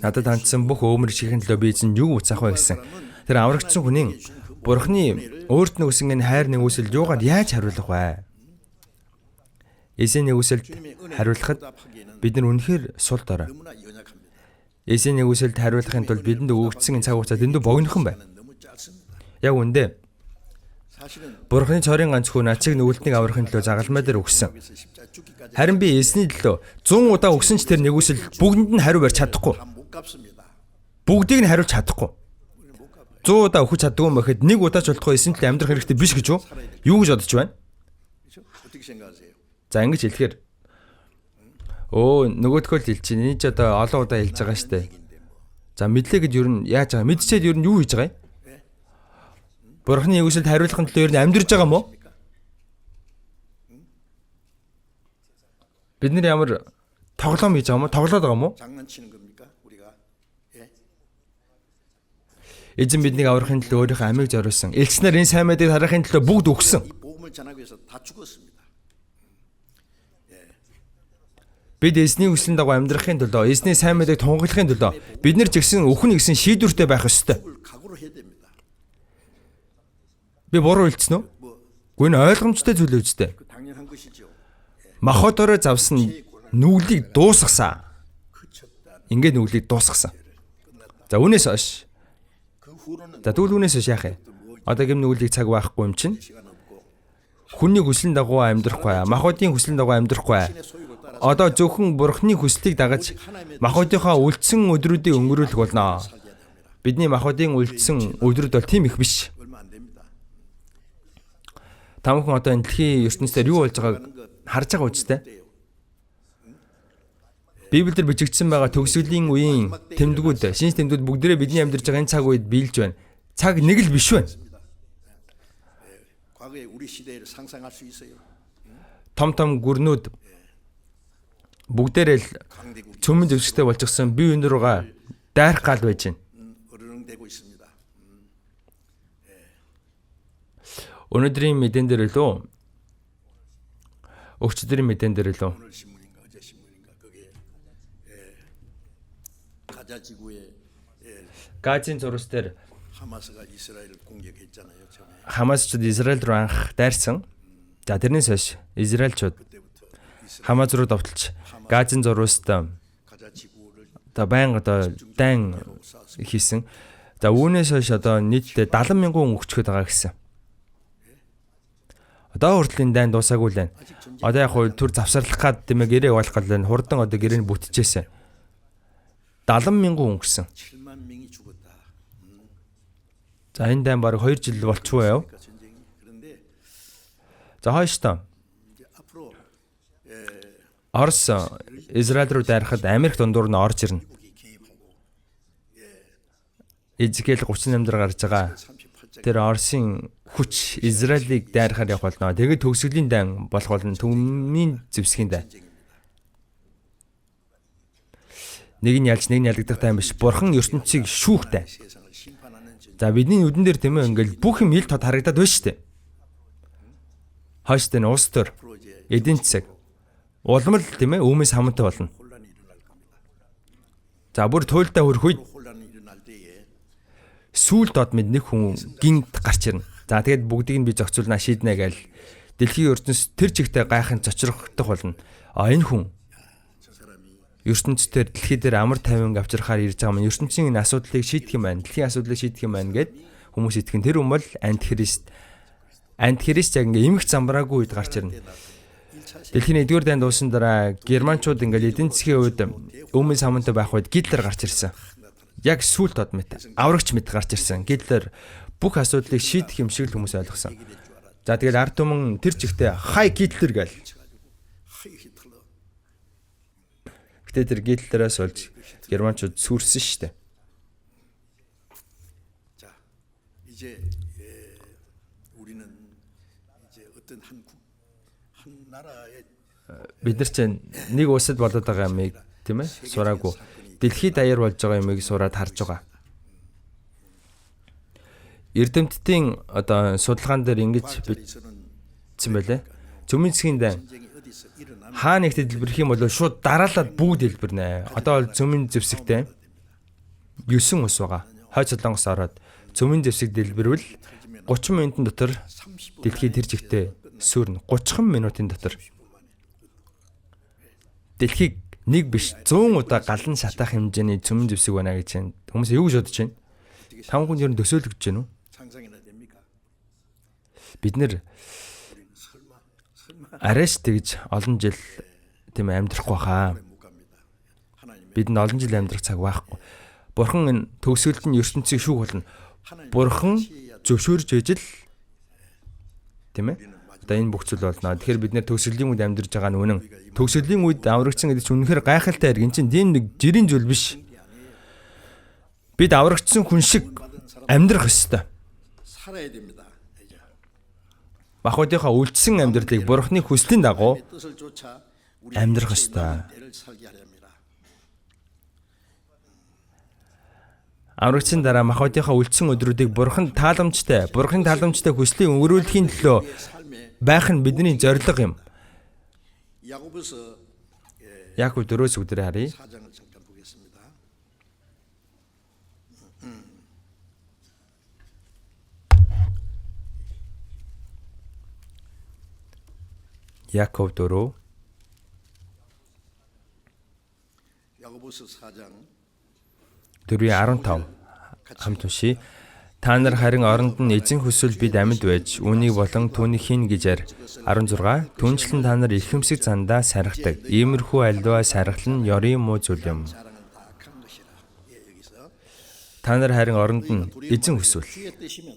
надад хандсан бүх өөмөр чихэн төлөө би эзэн юу уцаах вэ гэсэн. Тэр аврагдсан хүнийн Бурхны өөрт нь өгсөн энэ хайр нэгүсэлд юугаар яаж хариулах вэ? Эзэн нэгүсэлд хариулахад бид нар үнэхээр сул дорой. Эзэн нэгүсэлд хариулахын тулд бидэнд өгөгдсөн цаг хугацаа дэндүү богинохон байна. Яг үндэ Бурхны цорын ганц хүн ачиг нүгэлтнийг аврахын төлөө загалмай дээр өгсөн. Харин би эзний төлөө 100 удаа өгсөн ч тэр нэгүсэл бүгдэнд нь хариу барьж чадахгүй. Бүгдийг нь хариулж чадахгүй. 100 удаа өгч чаддгүй юм гэхэд нэг удаач болохгүй эзний төлөө амьдрах хэрэгтэй биш гэж юу гэж бодож байна? За ингэж хэлэхээр нөгөөдгөө л хэлж чинь энэ ч одоо олон удаа хэлж байгаа штэ. За мэдлээ гэж юу н яаж байгаа? Мэдчихэд юу н юу хийж байгаа юм? Бурхны нэгүсэлд хариулахын төлөө юу н амьдрж байгаа юм уу? Бид нар ямар тоглоом хийж байгаа юм уу? Тоглоод байгаа юм уу? 장난치는 겁니까? 우리가 예? Эзэн биднийг аврахын төлөө өөрийнхөө амийг зориулсан. Элчнэр энэ сайн мэдээг харахын төлөө бүгд өгсөн. 이 복음을 전하기 위해서 다 죽었습니다. Бид эзний хүслийн дагуу амьдрахын төлөө, эзний сайн мэдээг тунгаглахын төлөө бид нар ч гэсэн өхөн гэсэн шийдвэртэй байх ёстой. 그걸 각오로 해야 됩니다. Би буруу хэлсэн үү? Үгүй нь ойлгомжтой зүйл үстэй. 그 당연한 것이죠. Махотоороо завсан нүглийг дуусгасан. Ингээд нүглийг дуусгасан. За үүнээс хойш. 그 후로는 За тэгвэл үүнээс хойш яах вэ? Одоогийн нүглийг цаг байхгүй юм чинь. 시간 없고 Хүний хүслийн дагуу амьдрахгүй, махотын хүслийн дагуу амьдрахгүй. Одоо зөвхөн бурхны хүслийг дагаж махотынхаа үлдсэн өдрүүдийг өнгөрүүлэх болно. Бидний махотын үлдсэн өдрүүд бол тийм их биш. 얼마 안 됩니다. Тамхан одоо энэ дэлхийн ертөнцийн юу болж байгааг харж байгаа үстэй. Библиэлд бичигдсэн байгаа төгсгөлийн үеийн тэмдгүүд, шинж тэмдгүүд бүгдээрээ бидний амьдарч байгаа энэ цаг үед биелж байна. Цаг нэг л биш байна. 과거에 우리 시대를 상상할 수 있어요. Том гүрнүүд бүгдээрээ л 강대국이 цөмөн зөвсгтэй болчихсон бие биен руугаа дайрах гал байж байна. 어르렁대고 있습니다. Өнөөдрийн мэдэн дээр лөө өчигдрийн мэдэн дээр лөө 오늘 신문인가 어제 신문인가 거기에 가자 지구에 Газийн зурус дээр 하마스가 이스라엘을 공격했잖아요. 처음에 Хамасчууд Израиль руу анх дайрсан. За тэрнээс хойш Израильчууд 그때부터 Хамас руу довтолж Газийн зурууст 가자 지구를 одоо байнга одоо дайн хийсэн. За үүнээс хойш одоо нийтдээ 70 мянган хүн өгчөд байгаа гэсэн. Одоо хүртлийн дайн дуусаагүй л байна. Одоо яг хуу төр завсарлах гад тэмээ гэрээ явуулах гал байна. Хурдан одоо гэрээ бүтчихсэн. 70 мянган хүн өгсөн. 7만 명이 죽었다. За энэ дайн баг 2 жил болчихвоо яв. 그러니까 전쟁이 그런데 За хойштоо 이제 앞으로 Орос Израиль руу дайрахад Америк дундуур нь орж ирнэ. 미국이 개입하고 Эзекиэл 38 дээр гарч байгаа. 38장 Тэр Оросын хүч Израилийг дайрахаар явах болно. Тэгээд төгсгөлийн дан болох болно. Төмний зэвсгийн дан. Нэг нь ялж нэг нь ялагдах дан биш. Бурхан ертөнцийг шүүх дан. 세상을 심판하는 전쟁. За бидний нүдэн дээр тийм ээ ингээл бүх юм ил тод харагдаад байна шүү дээ. Хойштын улс төр, 앞으로 이제 эдийн засаг, улмал тийм ээ өмнөс хамттай болно. 혼란이 일어날 겁니다. За бүр туйлдаа хөрөх үед 혼란이 일어날 때에 сүүлд од мэд нэг хүн гинт гарч ирнэ. За тэгээд бүгдийг нь би зохицуулнаа шийднэ гээл дэлхийн ертөнц тэр чигтээ гайхын цочрогдох болно. А энэ хүн 저 사람이 ертөнцийн дэлхий дээр амар тайван авчрахаар ирж байгаа юм. ертөнцийн энэ асуудлыг шийдэх юм байна. Дэлхийн асуудлыг шийдэх юм байна гэд хүмүүс итгэн тэр хүн бол антихрист. Антихрист яг ингээ эмх замбраагүй үед гарч ирнэ. Дэлхийн 1-р дайнд дуусан дараа германчууд ингээл эдийн засгийн үед өмнө самантай байх үед Гитлер гарч ирсэн. Яг сүүлд од мэт аврагч мэт гарч ирсэн. Гитлер бүх асуудлыг шийдэх юм шиг л хүмүүс ойлгосон. За тэгэл ард түмэн тэр чигтээ хай Гитлер гээл. 하이 히틀러 Гэтэ тэр Гитлераас болж германчууд сүрсэн шүү дээ. 자 이제 우리는 이제 어떤 한 나라의 Бид нар чинь нэг улсад болоод байгаа юмыг тийм ээ сураагүй. Дэлхийд даяар болж байгаа юмыг сураад харж байгаа. Эрдэмтдийн одоо судалгаан дээр ингэж бичсэн байлээ. Цөмийн засгийн дан 전쟁이 어디서 일어나면 хаа нэгт дэлбэрэх юм бол шууд дараалаад бүгд дэлбэрнэ. Одоо бол цөмийн зэвсэгтэй 9 ус байгаа. Хойд Солонгос ороод цөмийн зэвсэг дэлбэрвэл 30 минутын дотор 30분 дэлхий тэр жигтэй сүрнэ. 30 минутын дотор дэлхийг нэг биш 100 удаа галан шатаах хэмжээний цөмийн зэвсэг байна гэж байна. Хүмүүс юу гэж бодож байна? Тав хүн ер нь төсөөлөгдөж байна уу? 상상이나 됩니까? Бид нэр арайш тэгж олон жил тийм амьдрахгүй хаа. 못 갑니다. 하나님의 Бид нь олон жил амьдрах цаг байхгүй. Бурхан энэ төгсгөлд нь ертөнцийг шүүх болно. Бурхан зөвшөөрж ижил тийм ээ. Одоо энэ бүх зүйл болно. Тэгэхээр бид нэр төгсгөлийн үед амьдарч байгаа нь үнэн. Төгсгөлийн үед аврагдсан гэдэг чинь үнэхээр гайхалтай хэрэг. Энд чинь тийм нэг жирийн зүйл биш. Бид аврагдсан хүн шиг амьдрах ёстой. 살아야 됩니다. 이제 Махбодынхаа үлдсэн амьдралыг Бурханы хүслийн дагуу 뜻을 쫓아 амьдрах ёстой. 때를 살게 하려 합니다. Аврагчийн дараа махбодынхаа үлдсэн өдрүүдийг Бурханд тааламжтай хүслийн өрүүлдэхийн төлөө байх нь бидний зорилго юм. 야고보서 Яаков 4-өөс үгдэрээ харъя. 4장을 잠깐 보겠습니다. Яаков 4 야고보서 4장 4:15 хамт уншия. Та нар харин оронд нь эзэн хүсвэл бид амьд байж үүнийг болон түүнийг хийн гэжээр 16 түнчлэн та нар ихэмсэг зандаа сархдаг. Иймэрхүү альва сархал нь ёрийн муу зүйл юм. 사랑은 다 악한 것이라. 여기서 Та нар харин оронд нь эзэн хүсвэл. 주의 뜻이면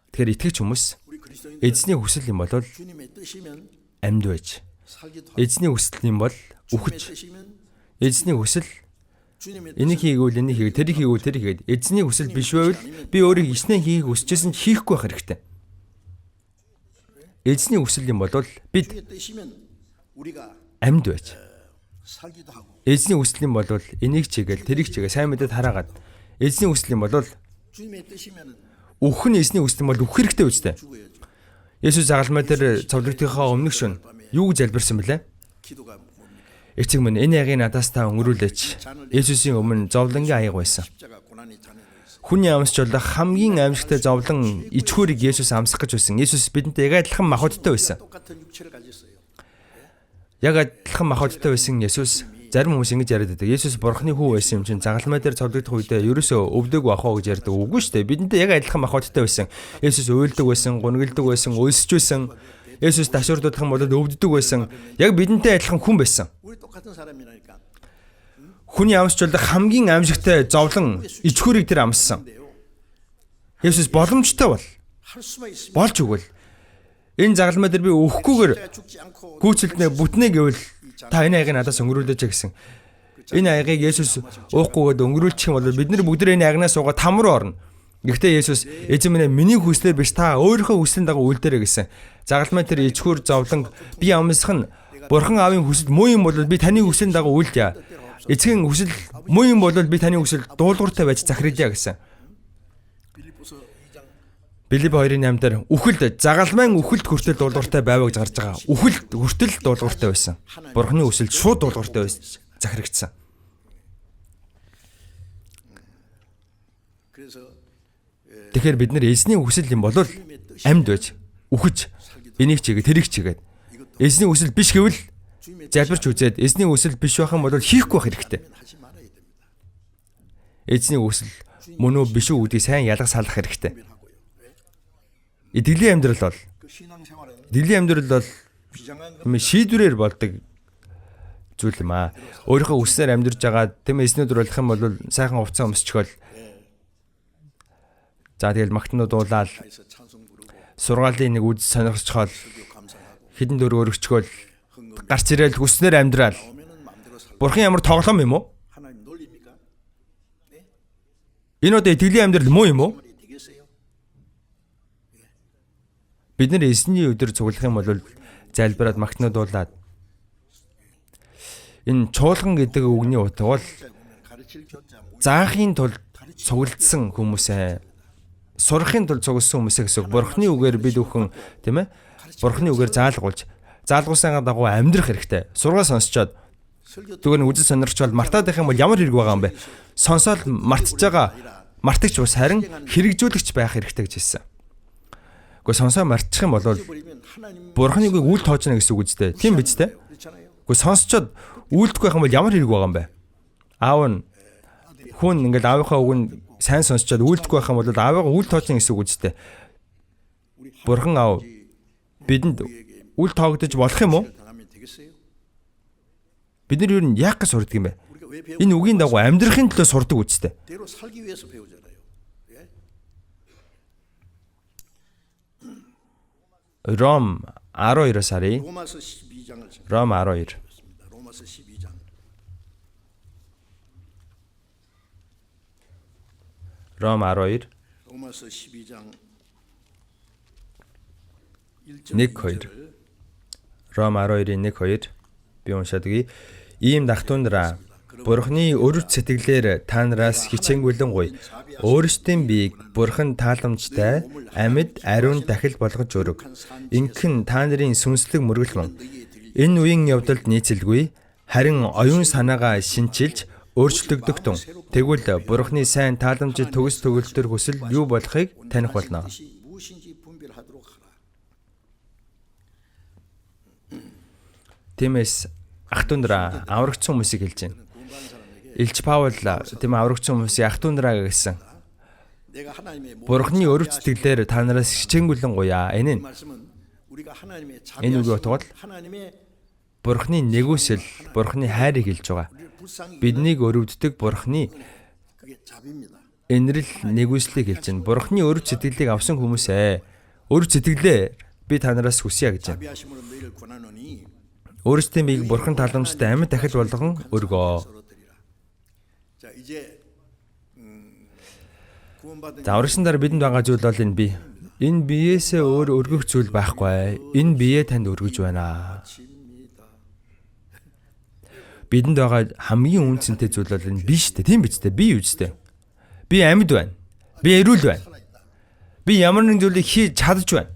Тэгэхээр итгэж хүмүүс 우리 그리스도인들 эзний хүсэл юм бол 주님의 뜻이면 амьд байж, 살기도 하고 эзний хүсэл юм бол 주님의 үхэж, 뜻이면 эзний хүсэл 주님의 энийг хийгүүл энийг хийгээ, тэрийг хийгүүл тэрийг хийгээд эзний хүсэл биш байвал би өөрийг ичнээ хийх хүсэжсэн ч хийхгүй байх хэрэгтэй. Эзний хүсэл юм бол бид 주의 뜻이면 우리가 амьд байж, 살기도 하고 эзний хүсэл юм бол энийг чигээл тэрийг чигээ сайн мэдээд хараагаад эзний хүсэл юм бол 주님의 뜻이면 үхэх нь эзний хүсэл юм бол үхэх хэрэгтэй үстэй. 죽어야죠. Есүс загалмай дээр цовдлогтынхаа өмнөх шөнө юу гэж залбирсан бэлээ? 기도가 뭡니까? Эцэг минь энэ ягийг надаас та өнгөрүүлээч. Есүсийн өмнө зовлонгийн аяг байсан. 십자가 고난이 잔해져 있어. Хүний амсч бол хамгийн аимшигтай зовлон ичхүүрийг Есүс амсах гэж байсан. Есүс бидэнтэй яг адилхан махбодтой байсан. 똑같은 육체를 가졌어요. Яг адилхан махбодтой байсан Есүс зарим хүмүүс ингэж яриад байдаг. Есүс Бурхны хүү байсан юм чинь загалмай дээр цовдлогдох үедээ ерөөсөө өвдөг бах уу гэж ярьдаг. Үгүй шүү дээ. Бидэнтэй яг адилхан махбодтой байсан. Есүс уйлдаг байсан, гунигддаг байсан, өлсөж байсан. Есүс ташуурдах юм бол өвддөг байсан. Яг бидэнтэй адилхан хүн байсан. 우리 똑같은 사람이라니까. Хүний амсч бол хамгийн аимшигтай зовлон ичхүүрийг тэр амссан. Есүс боломжтой 할 수만 있으면 болж өгвөл энэ загалмай дээр би өөхгүйгээр 내가 죽지 않고 гүйцэлднэ бүтнэ гэвэл та энэ аягийг надаас өнгөрүүлээч гэсэн. Энэ аягийг Есүс уухгүйгээд өнгөрүүлчих юм бол бид нар бүгд энэ аягнаас суугаад там руу орно. Гэхдээ Есүс эзэн минь миний хүслээр биш та өөрийнхөө хүслийн дагуу үйлдээрэй гэсэн. Загалмай тэр ичхүүр зовлон би амсах нь Бурхан аавын хүсэл муу юм бол би таны хүслийн дагуу үйлдэ. Эцгийн хүсэл муу юм бол би таны хүсэл дуулууртай байж захирлаа гэсэн. 빌립보서 2장 Билиб 2:8 дээр үхэлд загалмайн үхэлд хүртэл дуулууртай байваа гэж гарч байгаа. Үхэлд хүртэл дуулууртай байсан. Бурханы хүсэл шууд дуулууртай байж захирагдсан. 그래서 Тэгэхээр бид нар эзний хүсэл юм бол амьд байж, үхэж, энийг чигээ, тэрийг чигээд эзний хүсэл биш гэвэл 주님의 залбирч үзээд эзний хүсэл биш байх юм бол хийхгүй байх хэрэгтэй. 뜻이면 하지 말아야 됩니다. Эзний хүсэл мөн үү биш үү гэдгийг сайн ялгаж салах хэрэгтэй. 하고요. Итгэлийн амьдрал бол 그 신앙생활은 итгэлийн амьдрал бол 비장한 것 шийдвэрээр болдог зүйл юм аа. Өөрийнхөө үснээр амьдарч байгаа тийм эзнүүд болох юм бол сайхан хувцас өмсчихөөл. За тэгэл магтнууд уулаад 에서 찬송 부르고 сургаалын нэг үд сонирхолцохол 설교 감상하고 хідэн дөрөв өргөчгөөл гарч ирээл хүснээр амьдрал. 오면은 마음대로 살고 Бурхан ямар тоглоом юм уу? 하나님 놀립니까? Энэ удаа итгэлийн амьдрал муу юм уу? 말이 되겠어요? Бид нар эзний өдөр цуглах юм бол залбираад магтнууд уулаад энэ чуулган гэдэг үгний утга бол 가르칠 교자 заахын тулд цуглдсан хүмүүсээ сурахын тулд цугласан хүмүүсээ гэсэн. Бурхны үгээр бид бүхэн тийм ээ Бурхны үгээр заалгуулсан дагуу амьдрах хэрэгтэй. Сургаа сонсчоод 설교 зүгээр үзэл сонирхч бол мартаад байх юм бол ямар хэрэг байгаа юм бэ? Сонсоод мартаж байгаа мартагч бас харин хэрэгжүүлэгч байх хэрэгтэй гэж хэлсэн. Гэхдээ сонсоо мартчих юм бол 버리면 하나님 Бурхныг үл тоочно гэсэн үг үстэй. Тийм биз дээ? 그렇잖아요. Гэхдээ сонсчоод үйлдэхгүй байх юм бол ямар хэрэг байгаа юм бэ? Аав нь хүн ингээд аавынхаа үгэн сайн сонсчоод үйлдэхгүй байх юм бол аавыгаа үл тоочно гэсэн үг үстэй. Бурхан аав бидэнд үл тоогдож болох юм уу? 당하면 되겠어요? Бид нар юу яах гэж сурдаг юм бэ? 우리가 왜 배우? Энэ үгийн дагуу амьдрахын төлөө сурдаг үстэй. 대로 살기 위해서 배우잖아요. 예? Ром 12-оос харъя. 로마서 12장을 Ром 12. 읽습니다. 로마서 12장. Ром 12. 로마서 12장 1-2. Ром 12-ийн 1-2. Би уншаад өгье. Ийм дахтундраа Бурхны өрөв сэтгэлээр та нараас хичээнгүйлэн гуй. Өөрсдийн биеийг Бурхан тааламжтай амьд ариун дахил болгож өрөг. Ингэн та нарын сүнслэг мөргөл мөн. Энэ үеийн явдалд нийцэлгүй, харин оюун санаагаа шинчилж өөрчлөгдөх тун. Тэгвэл Бурхны сайн тааламжид төгс төгөлдөр хүсэл юу болохыг таних болно. Тиймээс ах トゥ нараа аврагдсан хүмүүсийг хэлж байна. Илч Паул тийм аврагдсан хүмүүсийг ах トゥ нараа гэсэн. Бурхны өрөв сэтгэлээр та нараас хичээнгүйлэн гуя. Энэ үгийг утгавал Бурхны нэгүсэл, Бурхны хайрыг хэлж байгаа. Биднийг өрөвддөг Бурхны энэрл нэгүслийг хэлж байна. Бурхны өрөв сэтгэлийг авсан хүмүүсээ өрөв сэтгэлээ би та нараас хүсье гэж байна. Өөрсдийн биеийг Бурхан тааламжтай амьд дахил болгон өргөө. За урагшин дараа бидэнд байгаа зүйл бол энэ бие. Энэ биеэсээ өөр өргөх зүйл байхгүй. Энэ биеэ танд өргөж байна. Бидэнд байгаа хамгийн үнцэнтэй зүйл бол энэ бие шүү дээ. Тийм биз дээ. Би юу ч дээ. Би амьд байна. Би эрүүл байна. Би ямар нэгэн зүйлийг хийж чадж байна.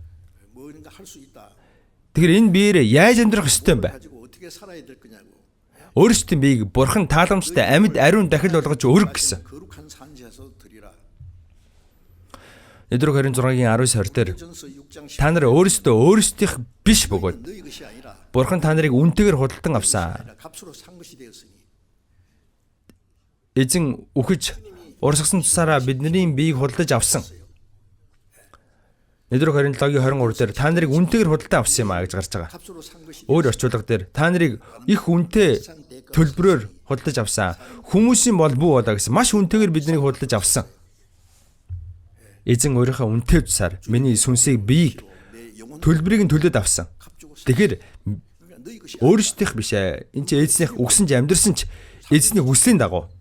Тэгэхээр энэ биеэрээ яаж амьдрах ёстой юм бэ? Өөрсдийн биеийг Бурхан тааламжтай амьд ариун дахил болгож өрг гэсэн. Эдрэг 26-гийн 19-20 дээр та нар өөрсдөө өөрсдийнх биш бөгөөд Бурхан та нарыг үнэтэйгээр худалдан авсан. Эзэн үхэж урсгасан тусаараа бидний биеийг худалдаж авсан. Эдрэг 27-гийн 23 дээр та нарыг үнэтэйгээр худалдан авсан юм а гэж гарч байгаа. Өөр орчуулга дээр та нарыг их үнэтэй төлбөрөөр худалдаж авсан. Хүмүүсийн бол бүү болоо гэсэн маш үнэтэйгээр биднийг худалдаж авсан. Эзэн өөрийнхөө үнэтэй тусаар миний сүнсийг биеийг төлбөрийг нь төлөөд авсан. Тэгэхээр өөрсдийнх биш ээ. Энд чи эзнийх өгсөн ч амьдрсан ч эзний хүслийн дагуу.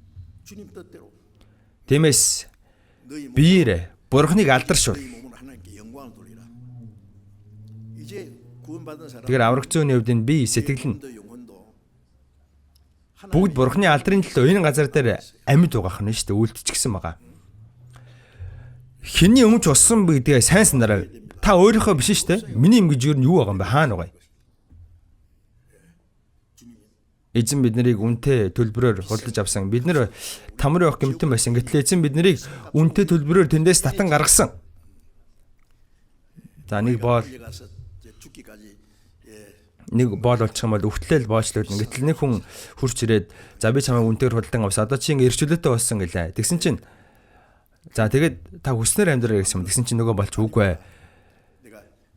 Тиймээс биеэр Бурхныг алдаршуул. Тэгэхээр аврагцын хувьд энэ бие сэтгэл нь бүгд Бурхны алдрын төлөө энэ газар дээр амьд байгаа хань шүү дээ, үлдчихсэн байгаа. Хиний өмч болсон гэдгээ сайн санаараа. Та өөрийнхөө биш шүү дээ. Миний юм гэж юу байгаа юм бэ? Хаана байгаа юм? Эзэн биднийг үнэтэй төлбөрөөр худалдаж авсан. Бид нэр тамрын ох гэмтэн байсан. Гэтэл эзэн биднийг үнэтэй төлбөрөөр тэндээс татан гаргасан. За нэг боол болчих юм бол өвтлэл боочлогдно. Гэтэл нэг хүн хурч ирээд за би чамайг үнэтэйгээр худалдан авсан. Одоо чи ингэ эрхчлөлтөй болсон гэлээ. Тэгсэн чинь за тэгээд та хүснээр амьдраа гэсэн юм. Тэгсэн чинь нөгөө болч үгүй.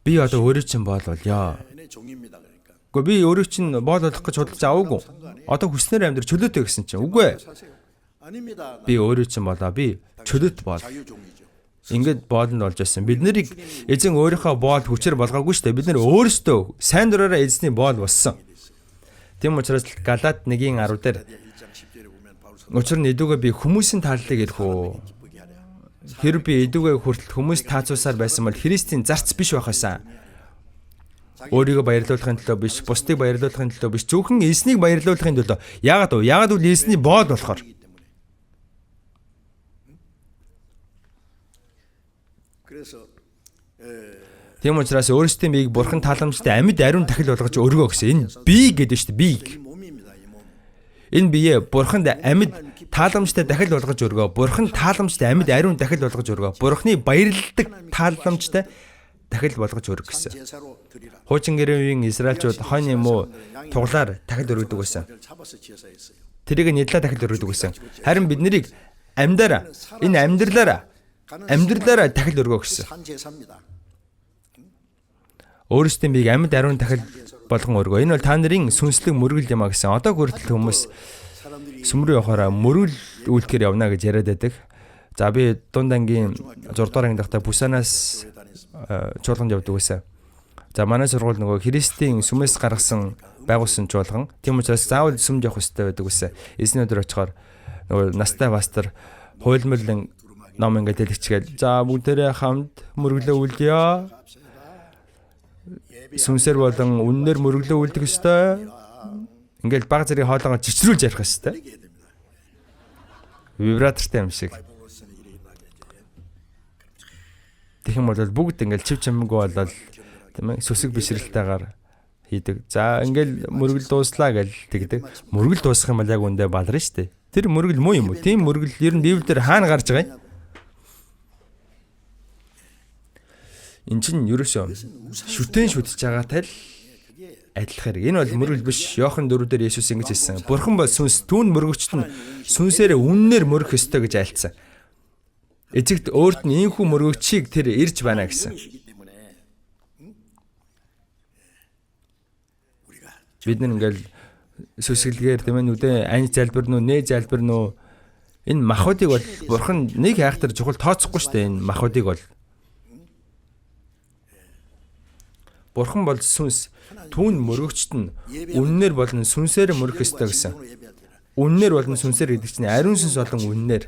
Би одоо өөрөө чинь боолвол яа. Гэхдээ би өөрөө чинь боол болох гэж худалдаж аваагүй. Одоо хүснээр амьдр чөлөөтэй гэсэн чинь үгүй. Би өөрөө чинь болоо. Би чөлөөт боол. Ингээд боолнд болж байсан. Бид нарыг эзэн өөрийнхөө боол хүчээр болгоогүй шүү дээ. Бид нар өөрсдөө сайн дураараа эзний боол болсон. Тийм учраас Галаат 1:10 дээр учир нь эдүгээ би хүмүүсийн тааллыг ирэх үү? Хэрэг би эдүгээ хүртэл хүмүүс таацуулсаар байсан бол Христийн зарц биш байхаасаа. Өөрийгөө баярлуулахын төлөө биш, бусдыг баярлуулахын төлөө биш, зөвхөн эзнийг баярлуулахын төлөө. Яагаад вэ? Яагаад гэвэл эзний боол болохоор. Тийм учраас өөрсдийн биеийг Бурхан тааламжтай амьд ариун дахил болгож өргөө гэсэн. Энэ бие гэдэг шүү дээ, бие. Энэ бие Бурханд амьд тааламжтай дахил болгож өргөө. Бурхан тааламжтай амьд ариун дахил болгож өргөө. Бурханы баярлалдаг тааламжтай дахил болгож өргөх гэсэн. Хуучин гэрийн Израильчууд хойно юм уу туглаар дахил өргөдөг байсан. Тэрийг нийтлээ дахил өргөдөг байсан. Харин бид нарыг амьдараа энэ амьдралаараа дахил өргөө гэсэн. Өөрсдийн биеийг амьд ариун дахил болгон өргөө. Энэ бол та нарын сүнслэг мөргөл юм а гэсэн. Одоо хүртэл хүмүүс сүмрүү явахаараа мөргөл үйлдэхээр явна гэж яриад байдаг. За би дунд ангийн 6 дугаар анги дахтаа Бусанаас чуулганд явдаг байсан. За манай сургууль нөгөө Христийн сүмээс гаргасан байгуулсан чуулган. Тийм учраас заавал сүмд явах хэрэгтэй байдаг байсан. Эзний өдөр очихоор нөгөө настай пастор хуйлмарлан ном ингээд хэлчихгээл. За бүгдээрээ хамт мөргөлөө үлдъё. Сүнсээр болон үннээр мөргөлөө үлдэх ёстой. ингээл баг зэрэг хоолойгоо чичрүүлж ярих хэвээр. 이게 됩니다. Вибратортай юм шиг. 바이블로서는 일이 나겠죠. Тэгэх юм бол бүгд ингээл чив чимэнгүү болол тийм ээ сүсэг бишрэлтэйгээр хийдэг. За ингээл мөргөл дууслаа гэж тэгдэг. Мөргөл дуусах юм бол яг үндэ баларна шүү дээ. Тэр мөргөл муу юм уу? Тийм мөргөл ер нь Библиэр хаана гарч байгаа юм? Энд чинь ерөөсөө шүтэн шүтж байгаатай л адилхан хэрэг. Энэ бол мөргөл биш. Иохан 4-дээр Есүс ингэж хэлсэн. Бурхан бол сүнс, түүн мөргөгчт нь сүнсээрээ үннээр мөрөх ёстой гэж айлцсан. Эцэгт өөрт нь ийхүү мөргөгчийг тэр ирж байна гэсэн. 이기 때문에 Бид нар ингээл сүсгэлгээр тийм ээ нүдэ ань залбир нүү, нээ залбир нүү. Энэ махуудыг бол Бурхан нэг хайхтар чухал тооцохгүй шүү дээ. Энэ махуудыг бол Бурхан бол сүнс, түүн мөргөгчт нь үннээр болон сүнсээр мөрөх ёстой гэсэн. Үннээр болон сүнсээр гэдэг чинь ариун сүнс болон үннээр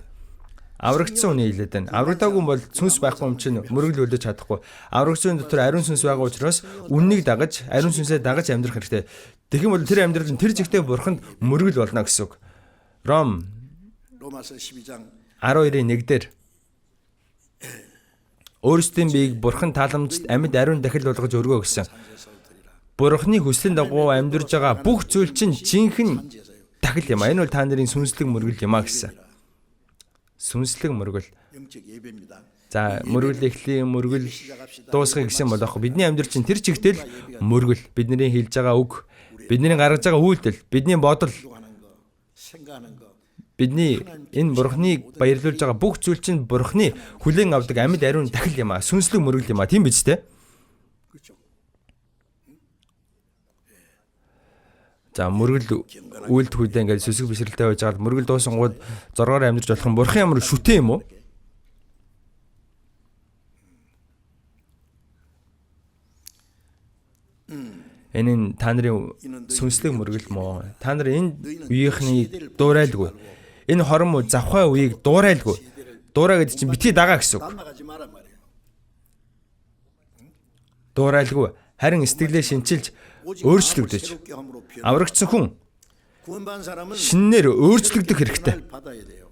аврагдсан үний хэлээд байна. Аврагдаагүй бол сүнс байхгүй юм чинь мөргөл өлдөж чадахгүй. Аврагдсан дотор ариун сүнс байгаа учраас үннийг дагаж, ариун сүнсээ дагаж амьдрах хэрэгтэй. Тэгэх юм бол тэр амьдрал нь тэр зэгтээ Бурханд мөргөл болно гэсэн үг. Ром 로마서 12장 12:1 дээр өөрсдийн биеийг Бурхан тааламжид амьд ариун дахил болгож өргөө гэсэн. Бурханы хүслийн дагуу амьдарж байгаа бүх зүйл чинь жинхэнэ дахил юм. Энэ бол та нарын сүнслэг мөргөл юм а гэсэн. Сүнслэг мөргөл. 영적 예배입니다. За мөргөл эхлэе, мөргөл дуусгах гэсэн бол аахгүй. Бидний амьдрал чинь тэр чигтэл мөргөл. Бидний хэлж байгаа үг, бидний гаргаж байгаа үйлдэл, бидний бодол, 하는 거, 생각하는 거. бидний энэ Бурханыг баярлуулж байгаа бүх зүйл чинь Бурханы хүлээн авдаг амьд ариун дахил юм а. Сүнслэг мөргөл юм а. Тийм биз дээ? 그렇죠. За мөргөл үйлдэх үедээ ингээд сүсэг бишрэлтэй байж байгаа мөргөл дуусангууд зоргоор амьдарч болох юм Бурхан ямар шүтэн юм уу? Энэ нь та нарын сүнслэг мөргөл мó. Та нар энэ үеийнхнийг дуурайлгүй. Энэ хором завхай үеийг дуурайлгүй. Дуурай гэдэг чинь битгий дагаа гэсэн үг. 닮아가지 마란 말이에요. Дуурайлгүй. Харин сэтгэлээ шинчилж өөрчлөгдөж 새롭게 함으로 변화. аврагдсан хүн 구원받은 사람은 шинээр өөрчлөгдөх хэрэгтэй. 변화를 받아야 돼요.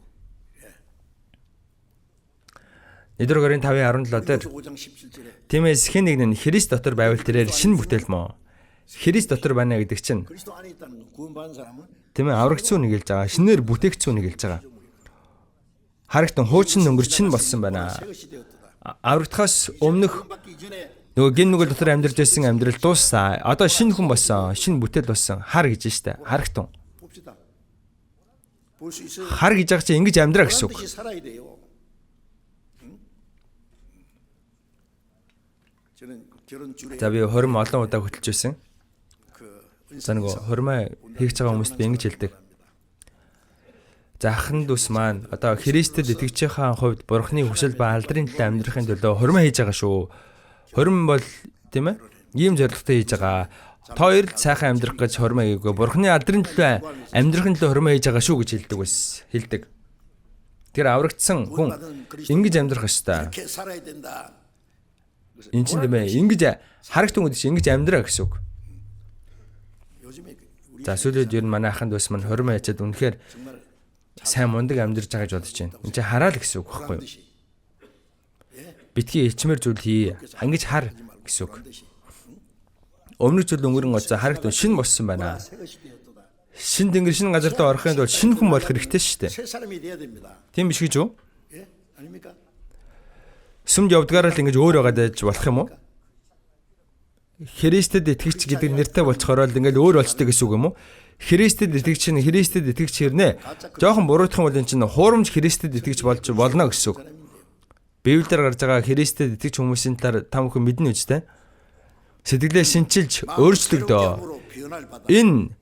Эдгээр 5:17 дээр 5장 17절에 тиймээс хэн нэг нь Христ дотор байвал тэрээр шинэ бүтээл мó. Христ дотор байна гэдэг чинь 그리스도 안에 있다는 거. 구원받은 사람은 тийм ээ аврагдсан үнийг хэлж байгаа. Шинээр бүтээгдсэн үнийг хэлж байгаа. Харагтун хуучин өнгөр чинь болсон байна. 새것이 되었다. Аврагдахаас өмнөх 받기 전에 нөгөө гин нүгэл дотор амьдарч байсан амьдрал дууссан. Одоо шинэ хүн болсон, шинэ бүтээл болсон. Хар гэж штэ. Харагтун. 봅시다. 볼 수 있어요. Хар гэж байгаа чинь ингэж амьдраа гэсэн үг. 반드시 살아야 돼요. 응? 저는 결혼 주례 За би хорим олон удаа хөтлж байсан. 그 За нөгөө хоримоо хийх байгаа хүмүүст би ингэж хэлдэг. За ахын дүүс маань одоо Христэд итгэжийнхаа хувьд Бурханы хүсэл ба алдрын төлөө амьдрахын төлөө хоримоо хийж байгаа шүү. Хорим бол тийм ээ ийм зорилготой хийж байгаа. Та хоёр л сайхан амьдрах гэж хоримоо хийгээгүй. Бурханы алдрын төлөө амьдрахын төлөө хоримоо хийж байгаа шүү гэж хэлдэг. Тэр аврагдсан хүн ингэж амьдрах ёстой. 이렇게 살아야 된다. Энд чинь тийм ээ ингэж харагтун гэдэг чинь ингэж амьдраа гэсэн үг. 요즘에 우리 За сүүлд ер нь манай ахын дүүс маань хоримоо хийчихэд үнэхээр 정말 сайн мундаг амьдарч байгаа гэж бодож байна. Энд чинь хараа л гэсэн үг байхгүй юу? 반드시 Битгий ичмэр зүйл хий. Ингэж хар гэсэн үг. 반드시 Өмнөх жил өнгөрөн оцоо харагтун шин болсон байна. 새것이 되었다. Шин тэнгэр шин газар дээр орохын тулд шин хүн болох хэрэгтэй шүү дээ. 새 사람이 돼야 됩니다. Тийм биш гэж үү? 예? 아닙니까? Сүмд явдгаараа л ингэж өөр байгаа дэж болох юм уу? Христэд итгэгч гэдэг нэртэй болцохоор л ингэж өөр болчтой гэсэн үг юм уу? Христэд итгэгч нь Христэд итгэгч хэрнээ. Жохон буруутгах юм бол энэ чинь хуурамч Христэд итгэгч болж болно гэсэн үг. Библиэр гарч байгаа Христэд итгэгч хүмүүсийн талаар та бүхэн мэднэ үстэй. Сэтгэлээ шинчилж өөрчлөгдөө. 함으로 변화를 받아 Энэ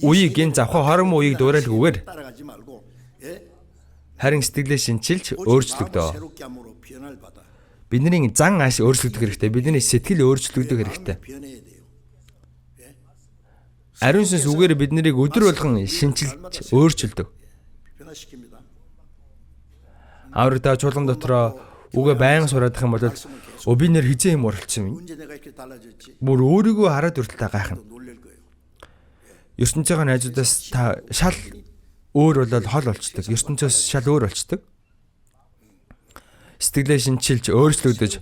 үеийг энэ завхаа хором үеийг дуурайлгүйгээр 따라가지 말고 예? харин сэтгэлээ шинчилж 오직 마음을 өөрчлөгдөө. 새롭게 함으로 변화를 받아. Бидний зан ааш өөрчлөгдөх хэрэгтэй. Бидний сэтгэл өөрчлөгдөх хэрэгтэй. 변해야 돼요. Ариун сүнс үгээр биднийг өдөр болгон шинчилж өөрчилдөг. 변화시킵니다. Аврагдаа чуулган дотроо үгээ байнга сураадах юм бол би нэр хизээ юм уралцсан юм. 언제 내가 이렇게 달라졌지? Бүр өөрийгөө хараад үргэлж гайхна. 놀랄 거예요. ертөнцийн найзуудаас та шал өөр болоод хол болчдөг. ертөнцөөс шал өөр болчдөг. Сэтгэлээ шинчилж өөрчлөгдөж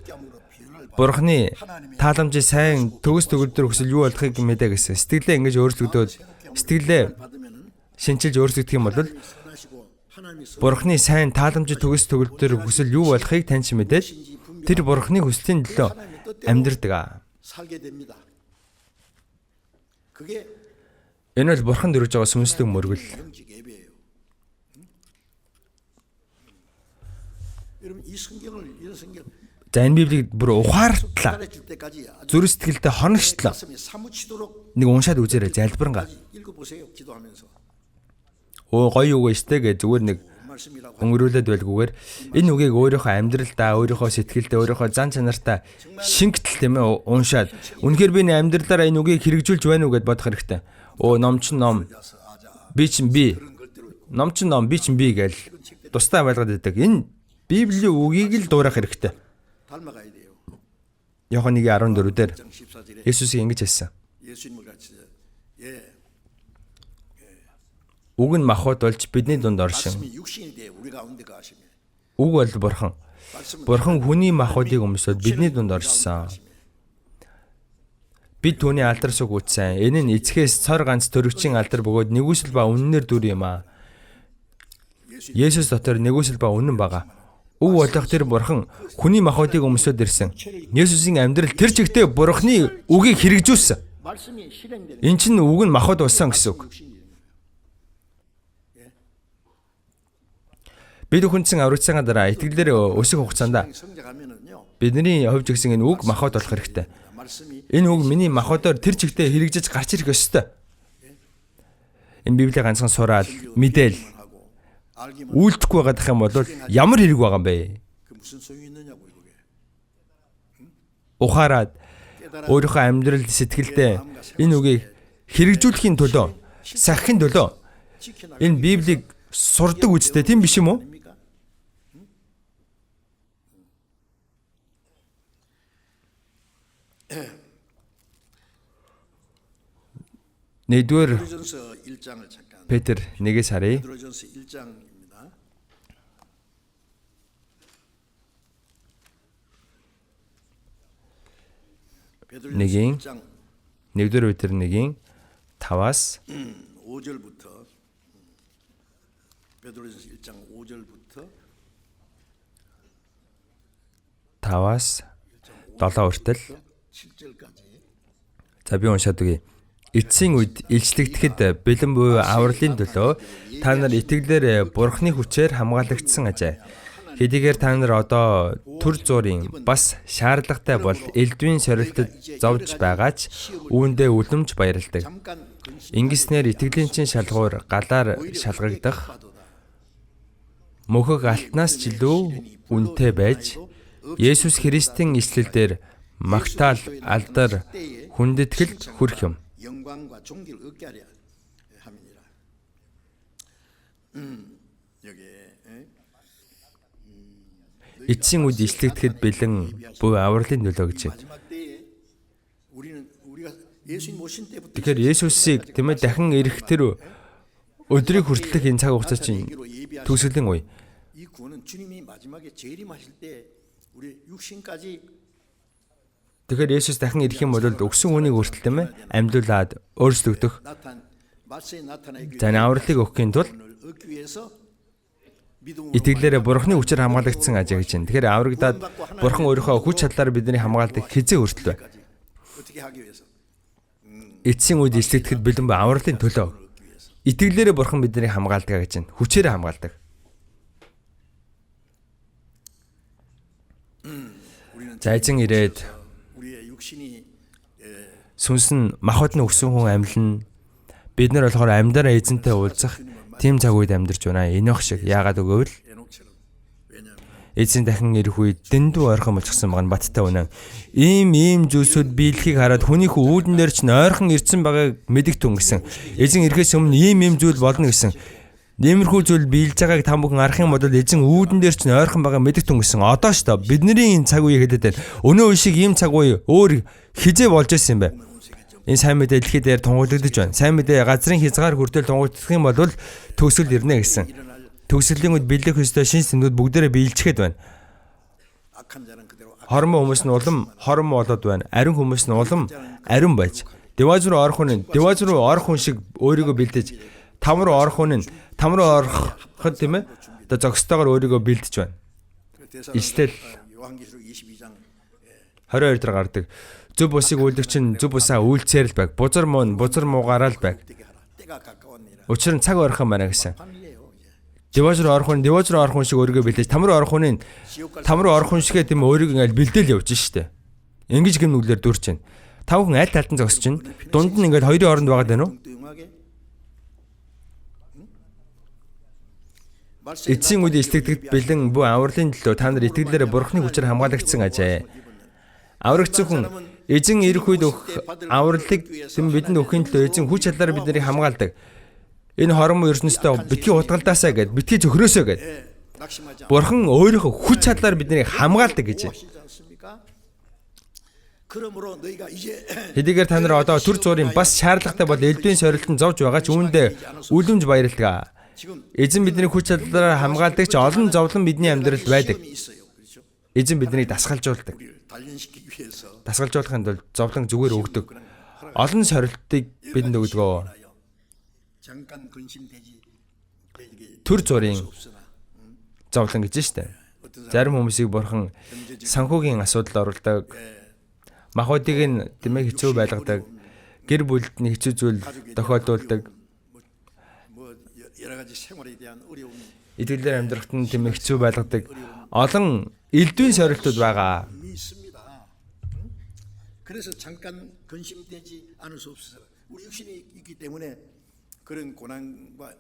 Бурхны тааламжийн сайн төгс төгөлдөр хүсэл юу болохыг мэдээ гэсэн. Сэтгэлээ ингэж өөрчлөгдөөд сэтгэлээ шинчилж өөрчлөгдөх юм бол Бурхны сайн тааламжийн төгс төгөлдөр хүсэл юу болохыг таньж мэдээд тэр Бурхны хүслийн төлөө амьдрдаг. Энэ бол Бурхан дөрвж байгаа сүнслэг мөргөл. За энэ Библийг бүр ухаартлаа. Зүрх сэтгэлдээ хоногчлоо. Нэг уншаад үзээрэй залбирангаа. Гоё үг штэ гэж зүгээр нэг өнгөрүүлээд байлгүйгээр энэ үгийг өөрийнхөө амьдралдаа, өөрийнхөө сэтгэлдээ, өөрийнхөө зан чанартаа шингэтэл тийм ээ уншаад үнэхээр би амьдралаараа энэ үгийг хэрэгжүүлж байна уу гэд бодох хэрэгтэй. Ном чин ном. Би чин би. Ном чин ном, би чин би гэж тустай байлгаад байдаг. Энэ Библийн үгийг л дуурайх хэрэгтэй. Иохан 1:14 дээр Есүс ингэж хэлсэн. Үг нь махбод болж бидний дунд оршин. Үг бол Бурхан. Бурхан хүний махбодыг өмсөд бидний дунд оршсон. Бид түүний алдар сүг үтсэн. Энэ нь эцгээс цор ганц төрөгчийн алдар бөгөөд нэгүсэл ба үннээр дүр юм аа. Есүс дотор нэгүсэл ба үнэн байгаа. Үг болох тэр Бурхан хүний махбодыг өмсөд ирсэн. Есүсийн амьдрал тэр чигтээ Бурханы үгийг хэрэгжүүлсэн. Эн чинь үг нь махбод болсон гэсэн үг. Бид хүнцэн аврагцсанаа дараа итгэлээр өсөх хугацаанд бидний хувьд гэсэн энэ үг махбод болох хэрэгтэй. Энэ үг миний махбодоор тэр чигтээ хэрэгжиж гарч ирэх ёстой. Энэ Библийн ганцхан сураал, мэдээл үйлдэхгүй байгаадах юм бол ямар хэрэг байгаа юм бэ? Ухаарад өөрийнхөө амьдрал сэтгэлдээ энэ үгийг хэрэгжүүлэхийн төлөө, сахихын төлөө энэ Библийг сурдаг үстэй тийм биш юм уу? Нэгдүгээр Петр 1-ээс харъя. Нэгдүгээр Петр 1-ийн 5-аас 5절부터 베드로전서 1장 5절부터 5-аас 7 хүртэл. 7절까지. За би уншаад үгэй. Эцсийн үед илчлэгдэхэд бэлэн буй авралын төлөө та нар итгэлээр Бурхны хүчээр хамгаалагдсан ажээ. Хэдийгээр та нар одоо төр зуурын бас шаардлагатай бол элдвийн сорилтод зовж байгаач үүндээ үлэмж баярладаг. Ингэснээр итгэлийн чин шалгуур галаар шалгагдах мөхөг алтнаас ч илүү үнэтэй байж Есүс Христийн эслэлээр магтаал, алдар, хүндэтгэлд хүрэх юм. 영광과 존귀를 얻게 하려 함이니라. 여기에 Эцсийн үед илчлэгдэхэд бэлэн буй авралын төлөө гэж байна. Тэгэхээр Есүсийг тэмээ дахин ирэх тэр өдрийг хүртэлх энэ цаг хугацаа чинь төгсгөлийн үе. 이 구원은 주님이 마지막에 재림하실 때 우리 육신까지 Тэгэхээр Есүс дахин ирэх юм бол өгсөн үнийг хүртэл тэмээ амьдуулаад өөрчлөгдөх. Таны авралыг өгөхийн тулд итгэлээрээ Бурхны хүчээр хамгаалагдсан ажээ гэж байна. Тэгэхээр аврагдаад Бурхан өөрийнхөө хүч чадлаар бидний хамгаалдаг хизээ хүртэл бай. Эцсийн үед илчлэгдэхэд бэлэн буй авралын төлөө итгэлээрээ Бурхан бидний хамгаалдаг гэж байна. Хүчээрээ хамгаалдаг. За эзэн ирээд сүнс нь махбод нь өгсөн хүн амьлна. Бид нар болохоор амьдараа эзэнтэй уулзах тийм цаг үед амьдарч байна. Энох шиг. Яагаад өгөөл? Эзэн дахин ирэх үед дэндүү ойрхон болчихсон байгаа нь баттай үнэн. Ийм зүйлсүүд биелэхийг хараад хүнийхээ үүдэн дээр ч ойрхон ирсэн байгааг мэдэгтэн гэсэн. Эзэн ирэхээс өмнө ийм зүйл болно гэсэн. Нэмэрхүү зүйл биелж байгааг та бүхэн харах юм бол эзэн үүдэн дээр ч ойрхон байгаа мэдэгтэн гэсэн. Одоо ч та бидний энэ цаг үеийг хэлээд байна. Өнөө үе шиг ийм цаг үе өөр хизээ болж ирсэн юм бэ? Энэ сайн мэдээ дэлхийд дээр тунгаглагдаж байна. Сайн мэдээ газрын хязгаар хүртэл тунгаглагдах юм бол төгсгөл ирнэ гэсэн. Төгсгөлийн үед бэлэг хөстэй шинж тэмдгүүд бүгдээрээ биелчихэд байна. 악한 자는 그대로 Хормоо хүмүүс нь улам хормоо болоод байна. Ариун хүмүүс нь улам ариун байж. Деваз руу орох хүн шиг өөрийгөө бэлдэж, там руу ороход тийм ээ. Одоо зогсдогоор өөрийгөө бэлдэж байна. Итэл 요한계시록 22장 22 дээр гардаг. Зөв бусыг үйлдэгч нь зөв бусаа үйлцээр л байг. Бузар муугаараа л байг. 때가 가까웠느니라. Учир нь цаг ойрхон байна гэсэн. 판이에요. Деваз руу орох хүн шиг өөрийгөө бэлдэж, там руу орох хүн шигээ тийм өөрийгөө ингээл бэлдээл явж штэ. Ингэж гэм нүглэр дүрч байна. Тав хүн аль талд нь зогсож байна. Дунд нь ингээд хоёрын оронд байгаад байна уу? Эцсийн үед итгэдэгт бэлэн бүх авралын төлөө та нар итгэлээрээ Бурхны хүчээр хамгаалагдсан ажээ. Аврагцсан хүн эзэн ирэх үед өгөх авралыг бидэнд өгөхийн төлөө эзэн хүч чадлаар биднийг хамгаалдаг. Энэ хормоо ертөнцийн битгий утгалдаасаа гэд битгий зөхрөөсөө гэд. Бурхан өөрийнхөө хүч чадлаар биднийг хамгаалдаг гэж. Хэдийгээр та нар одоо төр зуурын бас шаардлагатай бол элдвийн сорилтон зовж байгаа ч үүндээ үлэмж баярлалаа. Эзэн бидний хүч чадлаараа хамгаалдаг ч олон зовлон бидний амьдралд байдаг. Эзэн биднийг дасгалжуулдаг. Дасгалжуулахын тулд зовлон зүгээр өгдөг. Олон сорилтыг бидэнд өгдөг. Төр зуурын зовлон гэж штэ. Зарим хүмүүсийг Бурхан санхүүгийн асуудалд оруулдаг. Махуудыг нь тэмээ хэцүү байлгадаг. Гэр бүлд нь хэцүү зүйл тохиолдуулдаг. Итгэлээр амьдрахад нь тэмээ хэцүү байлгадаг. Олон элдвийн сорилтууд байгаа. 그래서 잠깐 근심되지 않을 수 없어요. 우리 육신이 있기 때문에 그런 고난과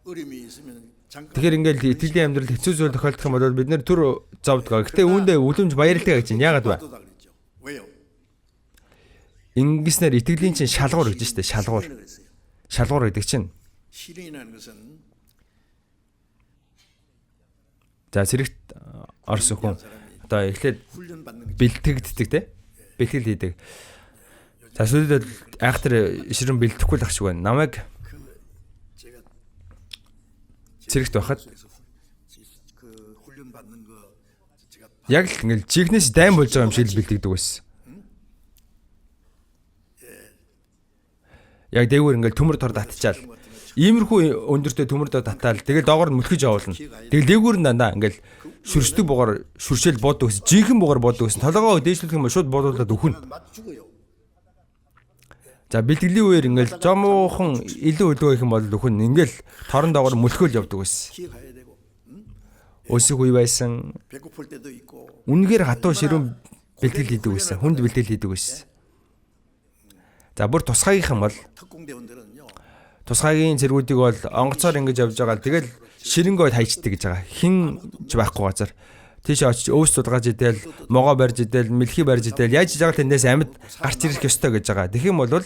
어려움이 있으면 잠깐 Тэгэхээр ингээл итгэлийн амьдралд хэцүү зүйл тохиолдох юм бол бид нэр түр зовдгоо. Гэтэ үүндээ үлэмж баярлалаа гэж яагаад вэ? 왜요? Ингэснээр итгэлийн чинь шалгуур гэж штэ, шалгуур. Шалгуур гэдэг чинь. 시련이라는 것은 За зэрэгт орс хүн одоо эхлээд 훈련받는 бэлтгэгддэг те. Бэлтгэл хийдэг. За сүүлдээ айхтар ширэн бэлтгэхгүй л ах шиг байна. Намайг 제가 зэрэгт байхад 그 훈련받는 거 제가 яг л ингээл жигнэс дайм болж байгаа юм шиг л бэлтгэдэг байсан. Яг дээгүүр ингээл төмөр тор татчаал. Иймэрхүү өндөртөө төмөр тор татаал. Тэгэл доогоор нь мөлхөж явуулна. Тэгэл дээгүүр нь дандаа ингээл шүршдэг бугаар шүршээл буудаг гэсэн. Жинхэнэ бугаар буудаг гэсэн. Толгоо дээшлүүлэх юм шууд буудуулаад өхөн. 맞 죽어요. За бэлтгэлийн үеэр ингээл жомоохон илүү өлөө их юм бол өхөн ингээл торон доогоор мөлхөөл явдаг байсан. 기억해야 되고 Өсөх үе байсан. 배고플 때도 있고 Үнэхээр хатуу ширүүн бэлтгэл хийдэг байсан. Хүнд бэлтгэл хийдэг байсан. За бүр тусгайгийнх юм бол 특공대원들은요. тусгайгийн зэргүүдийг бол онгоцоор ингэж явж байгаа. Тэгэл ширэнгөө хайчдаг гэж байгаа. Хин ч байхгүй газар. Тийш очиж өвс судгаж идэл, могоо барьж идэл, мэлхий барьж идэл, яаж хийж байгаа тэндээс амьд гарч ирэх ёстой гэж байгаа. Тэгэх юм бол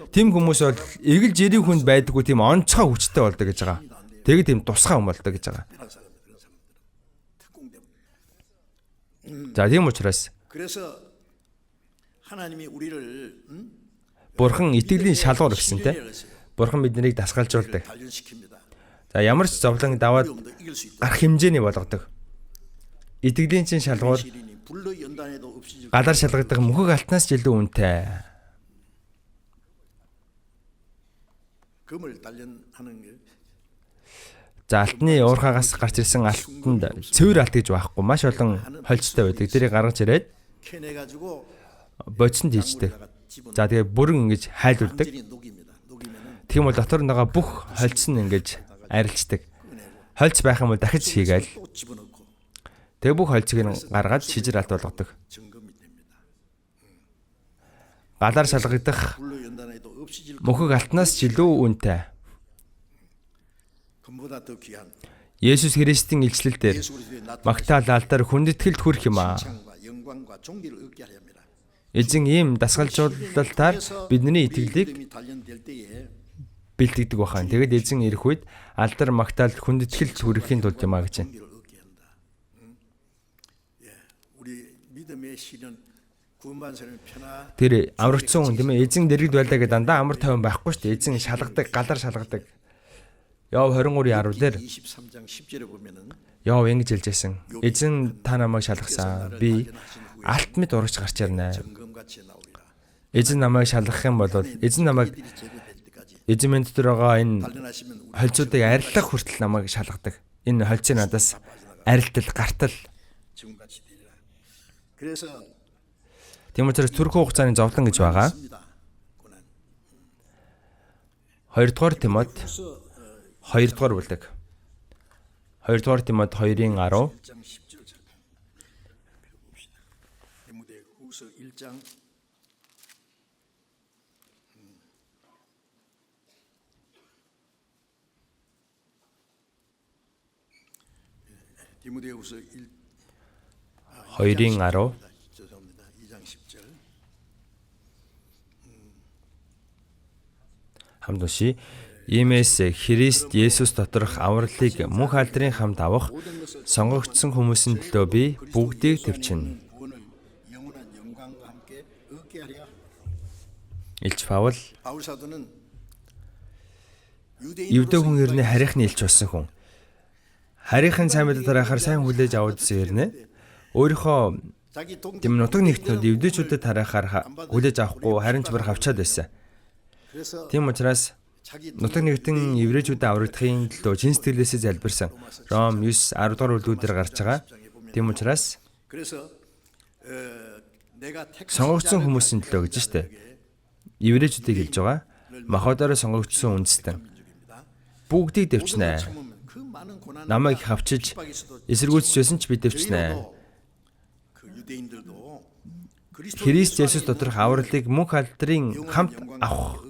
тийм хүмүүс бол эгэл жирийн хүнд байдаггүй тийм онцгой хүчтэй болдог гэж байгаа. Тэг тийм тусгай хүн болдог гэж байгаа. 특공대원. За тийм учраас 그래서 하나님이 우리를 Бурхан итгэлийн шалгуур гэсэнтэй. Бурхан биднийг дасгалжуулдаг. 단련시킵니다. За ямар ч зовлон даваад 어려움도 이길 수 있다. гарах хэмжээний болгодог. Итгэлийн чинь шалгуур 시련이 불로 연단해도 없이 гадар шалгагдах мөхөг алтнаас ч илүү үнэтэй. 금을 단련하는 게 За алтны уурхаагаас гарч ирсэн алтанд цэвэр алт гэж байхгүй. Маш олон хольцтой байдаг. Тэрийг гаргаж ирээд 캐내 가지고 бодисонд хийждэг. За тэгээ бүрэн ингэж хайлуулдаг. 녹입니다. 녹이면은 Тийм бол дотор нь байгаа бүх хольц нь ингэж арилждаг. Хольц байх юм бол дахиж хийгээл. 또 집어넣고 Тэгээ бүх хольцыг нь гаргаад шижир алт болгодог. 점검이 됩니다. Гадар шалгагдах 불로 연단해도 없이질 мөхөг алтнаас ч илүү үнэтэй. 금보다 더 귀한 Есүс Христийн илчлэлээр 예수 그리스도의 나타나신 магтаал алдар хүндэтгэлд хүрэх юм аа. 칭찬과 영광과 존귀를 얻게 하려 합니다. Эзэн ийм дасгалжуулалтаар бидний итгэлийг 믿음이 단련될 때에 бэлтгэдэг бахан. Тэгэд эзэн ирэх үед алдар магтаал хүндэтгэлд хүрэхийн тулд юм аа гэж. 존귀를 얻게 한다. 예, 우리 믿음의 시련 구원받은 편하 Тэр аврагдсан хүн тийм ээ эзэн дэрэгд байлаа гэдэг дандаа амар тайван байхгүй шүү дээ. Эзэн шалгадаг, галаар шалгадаг. Йов 23:10 дээр 23장 10절에 보면은 Йов ингэж хэлжсэн. Эзэн та намайг шалгасан. Би алт мэд урагч гарч ирнэ. 점검같이 나오리라. Эзэн намайг шалгах юм бол эзэн намайг 제거될 때까지 эзэн минь дотор байгаа энэ 단련하시면 우리 хольцуудыг арилгах хүртэл намайг шалгадаг. Энэ хольцын надаас арилтал, гартал. 지금같이 되리라. 그래서 Тийм учраас түрх хугацааны зовлон гэж байгаа. 있습니다. 고난. 2 дугаар Тимот 2 дугаар бүлэг. 2 дугаар Тимот 2-ын 10. 1장 10절 잠깐 봅시다. 디모데 후서 1장 디모데 후서 2-ын 10. 죄송합니다. 2장 10절. Хамт уншия. Иймээс Христ Есүс доторх авралыг мөнх алдрын хамт авах сонгогдсон хүмүүсийн төлөө би бүгдийг төвчнө. 구원을 영원한 영광과 함께 얻게 하랴. Илч Паул 바울 사도는 Евдээ хүн ерний харийнхны илч болсон хүн. Харийнхын сайн мэдээ тараахаар сайн хүлээж аваадсан ернэ. Өөрийнхөө 자기 동 тийм нутаг нэгтнүүд евдээчүүдэд тараахаар хүлээж авахгүй харин ч барах авчаад байсан. 그래서 Тийм учраас 자기 нутаг нэгтэн еврейчүүдэд аврагдахын төлөө чин сэтгэлээсээ залбирсан. Ром 9:10 дугаар үлдүүдээр гарч байгаа. Тийм учраас 그래서 내가 сонгогдсон хүмүүсийн төлөө гэж штэ. Еврейчүүдийг хэлж байгаа. Махбодоор сонгогдсон үндэстэн. Бүгдийг дэвчнэ. 그 많은 고난 Намайг хавчиж эсэргүүцчихсэн ч би дэвчнэ. 그 유대인들도 Христ Есүс доторх авралыг мөнх алдрын хамт авах.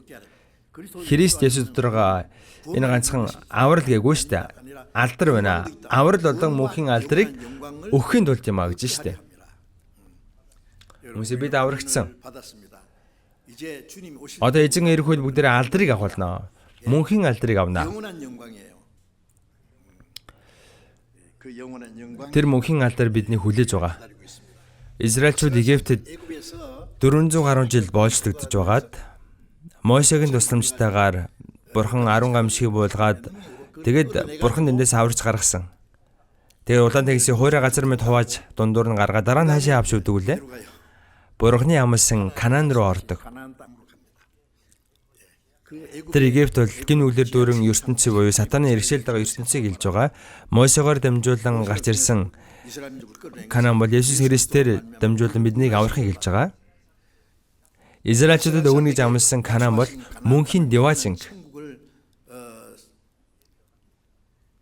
Христ Есүс доторх энэ ганцхан аврал гээгүй штэ. Алдар байна. Аврал болон мөнхийн алдрыг өгөхийн тулд юм а гэж штэ. Хүмүүсээ бид аврагдсан. 받았습니다. 이제 주님이 오실 Одоо эзэн ирэх үед бүгдээрээ алдрыг авах болно. Мөнхийн алдрыг авна. 영원한 영광이에요. 그 영원한 영광 Тэр мөнхийн алдар бидний хүлээж байгаа. 기다리고 있습니다. Израильчууд Египтэд 애굽에서 400 гаруй жил боолжлогдож байгаад Мошегийн тусламжтайгаар Бурхан 10 гамшиг буулгаад тэгэд Бурхан эндээс аварч гаргасан. Тэгээ улаан тагсийн хуурай газар мэд хувааж дундуур нь гаргаад дараа нь хаашаа авч өгдөг үлээ. Бурханы амлсан Канаан руу ордог. 가나안 땅으로 갑니다. 그 애굽 Тэр Египт бол гин үглэр дүүрэн ертөнцийн буюу сатаны иргэшээлд байгаа ертөнцийг хэлж байгаа. Мошегоор дамжуулан гарч ирсэн 이스라엘 민족을 끌어내는 Канаан бол Есүс Христээр дамжуулан биднийг аврахыг хэлж байгаа. Израильчуудад өгнө гэж амласан Канаан бол мөнхийн Деважинг 천국을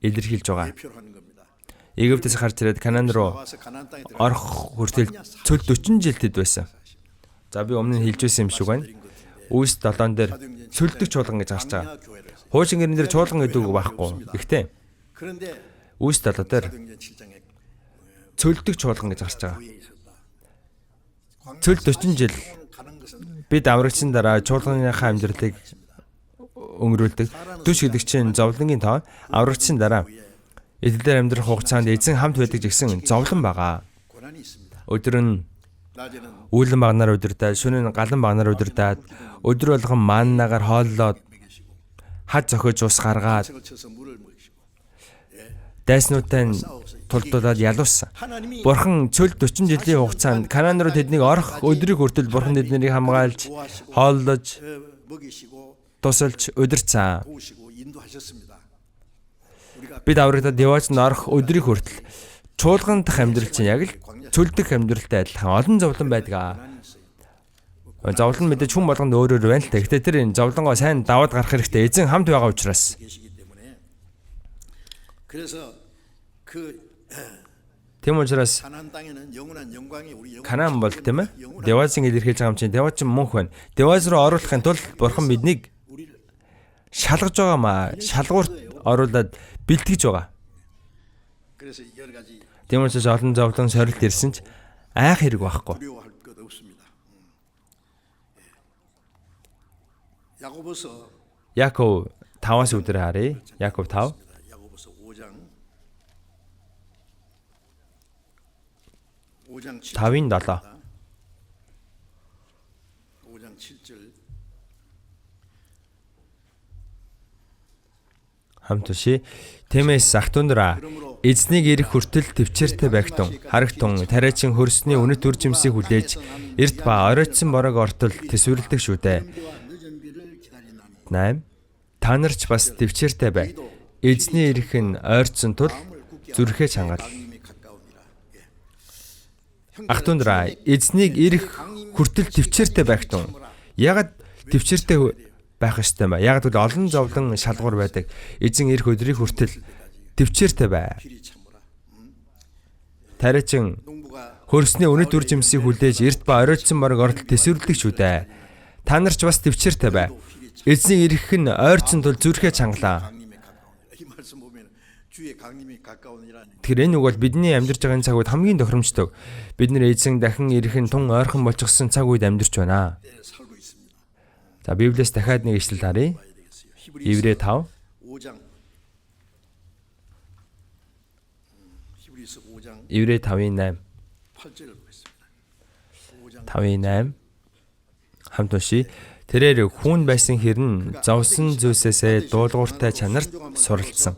илэрхийлж байгаа. 표현하는 겁니다. Египтээс гарч ирээд Канаан руу 와서 가나안 땅에 들어가 орох хүртэл цөл 40 жил тэд байсан. За би өмнө нь хэлж байсан юм шиг байна. Үүс 7 дээр цөлдөг чуулган гэж гарч байгаа. 교회를 했어요. Хуучин гэрэн дээр чуулган гэдэг үг байхгүй. Гэхдээ 그런데 Үүс 7 дээр 사도행전 7장에 цөлдөг чуулган гэж гарч байгаа. 교회에 있었다. Цөл 40 жил 가는 것은 бид аврагчсан дараа чуулганыхаа амьдралыг өнгөрүүлдэг. Түш гэдэг чинь зовлонгийн тоо. Аврагчсан дараа эдгээр амьдрах хугацаанд эзэн хамт байдаг гэсэн зовлон байгаа. 고난이 있습니다. Өдөр нь 낮에는 үүлэн багнаар удирдаад, шөнө нь галан багнаар удирдаад, өдөр болгон мааннагаар хооллоод, хад зохиж ус гаргаад, 책을 쳐서 물을 먹이시고 дайснуутай тулдуулаад ялуулсан. Бурхан цөл 40 жилийн хугацаанд Канаан руу тэднийг орох өдрийг хүртэл Бурхан тэднийг хамгаалж, хооллож, 먹이시고 тусалж удирцсан. 도우시고 인도하셨습니다. 우리가 Бид аврагдаад Деважинд орох өдрийг хүртэл чуулган дах амьдрал чинь яг л цөлдөх амьдралтай адилхан олон зовлон байдаг. 고난이 있어요. Зовлон мэдээж хүн болгонд өөр өөр байна л та. Гэхдээ тэр энэ зовлонгоо сайн даваад гарах хэрэгтэй. Эзэн хамт байгаа учраас. 계시기 때문에 그래서 그 Тийм учраас 가나안 땅에는 영원한 영광이 우리 영원 Канаан бол тийм ээ. Деважинг илэрхийлж байгаа юм чинь Деваж чинь мөнх байна. Деваж руу оруулахын тулд Бурхан биднийг 우리를 шалгаж байгаа маа. Шалгуурт оруулаад бэлтгэж байгаа. 그래서 여러 가지 Тийм учраас олон зовлон сорилт ирсэн ч айх хэрэг байхгүй. 두려워할 것 없습니다. 야고보서 Яков 5-аас өдөр харъя. Яков 5. 야고보서 5장 7절 5-ын 7. Хамт уншия. Тиймээс ах дүүндраа эзнийг ирэх хүртэл төвчээртэй байгтун, харагтун, тариачин хөрсний үнэт үр жимсийг хүлээж эрт ба оройтсон борог ортол төсвөрлөдөг шүү дээ. 8. Та нарч бас төвчээртэй бай. Эзний ирэх нь ойрцсон тул зүрхээ чангал. Ах дүүндраа эзнийг ирэх хүртэл төвчээртэй байгтун. Ягаад төвчээртэй байх ёстой юм бэ? Яг л олон зовлон шалгуур байдаг. Эзэн ирэх өдрийн хүртэл төвчээртэй бай. Тариачин хөрсний үнэт үр жимсийг хүлээж эрт ба оройтсон борог ортол төсвөрлөдөг шүү дээ. Та нар ч бас төвчээртэй бай. Эзний ирэх нь ойрцсон тул зүрхээ чангалаа. Тэгэхээр энэ үг бол бидний амьдарч байгаа цаг үед хамгийн тохиромжтой. Бид нэр эзэн дахин ирэх нь тун ойрхон болчихсон цаг үед амьдарч байна. За Библиэс дахиад нэг ишлэл харъя. Еврей 5. Еврей 5:8. 5:8. Хамт уншия. Тэрээр хүүн байсан хэрн зовсон зүйлсээсээ дуулууртай чанарт суралцсан.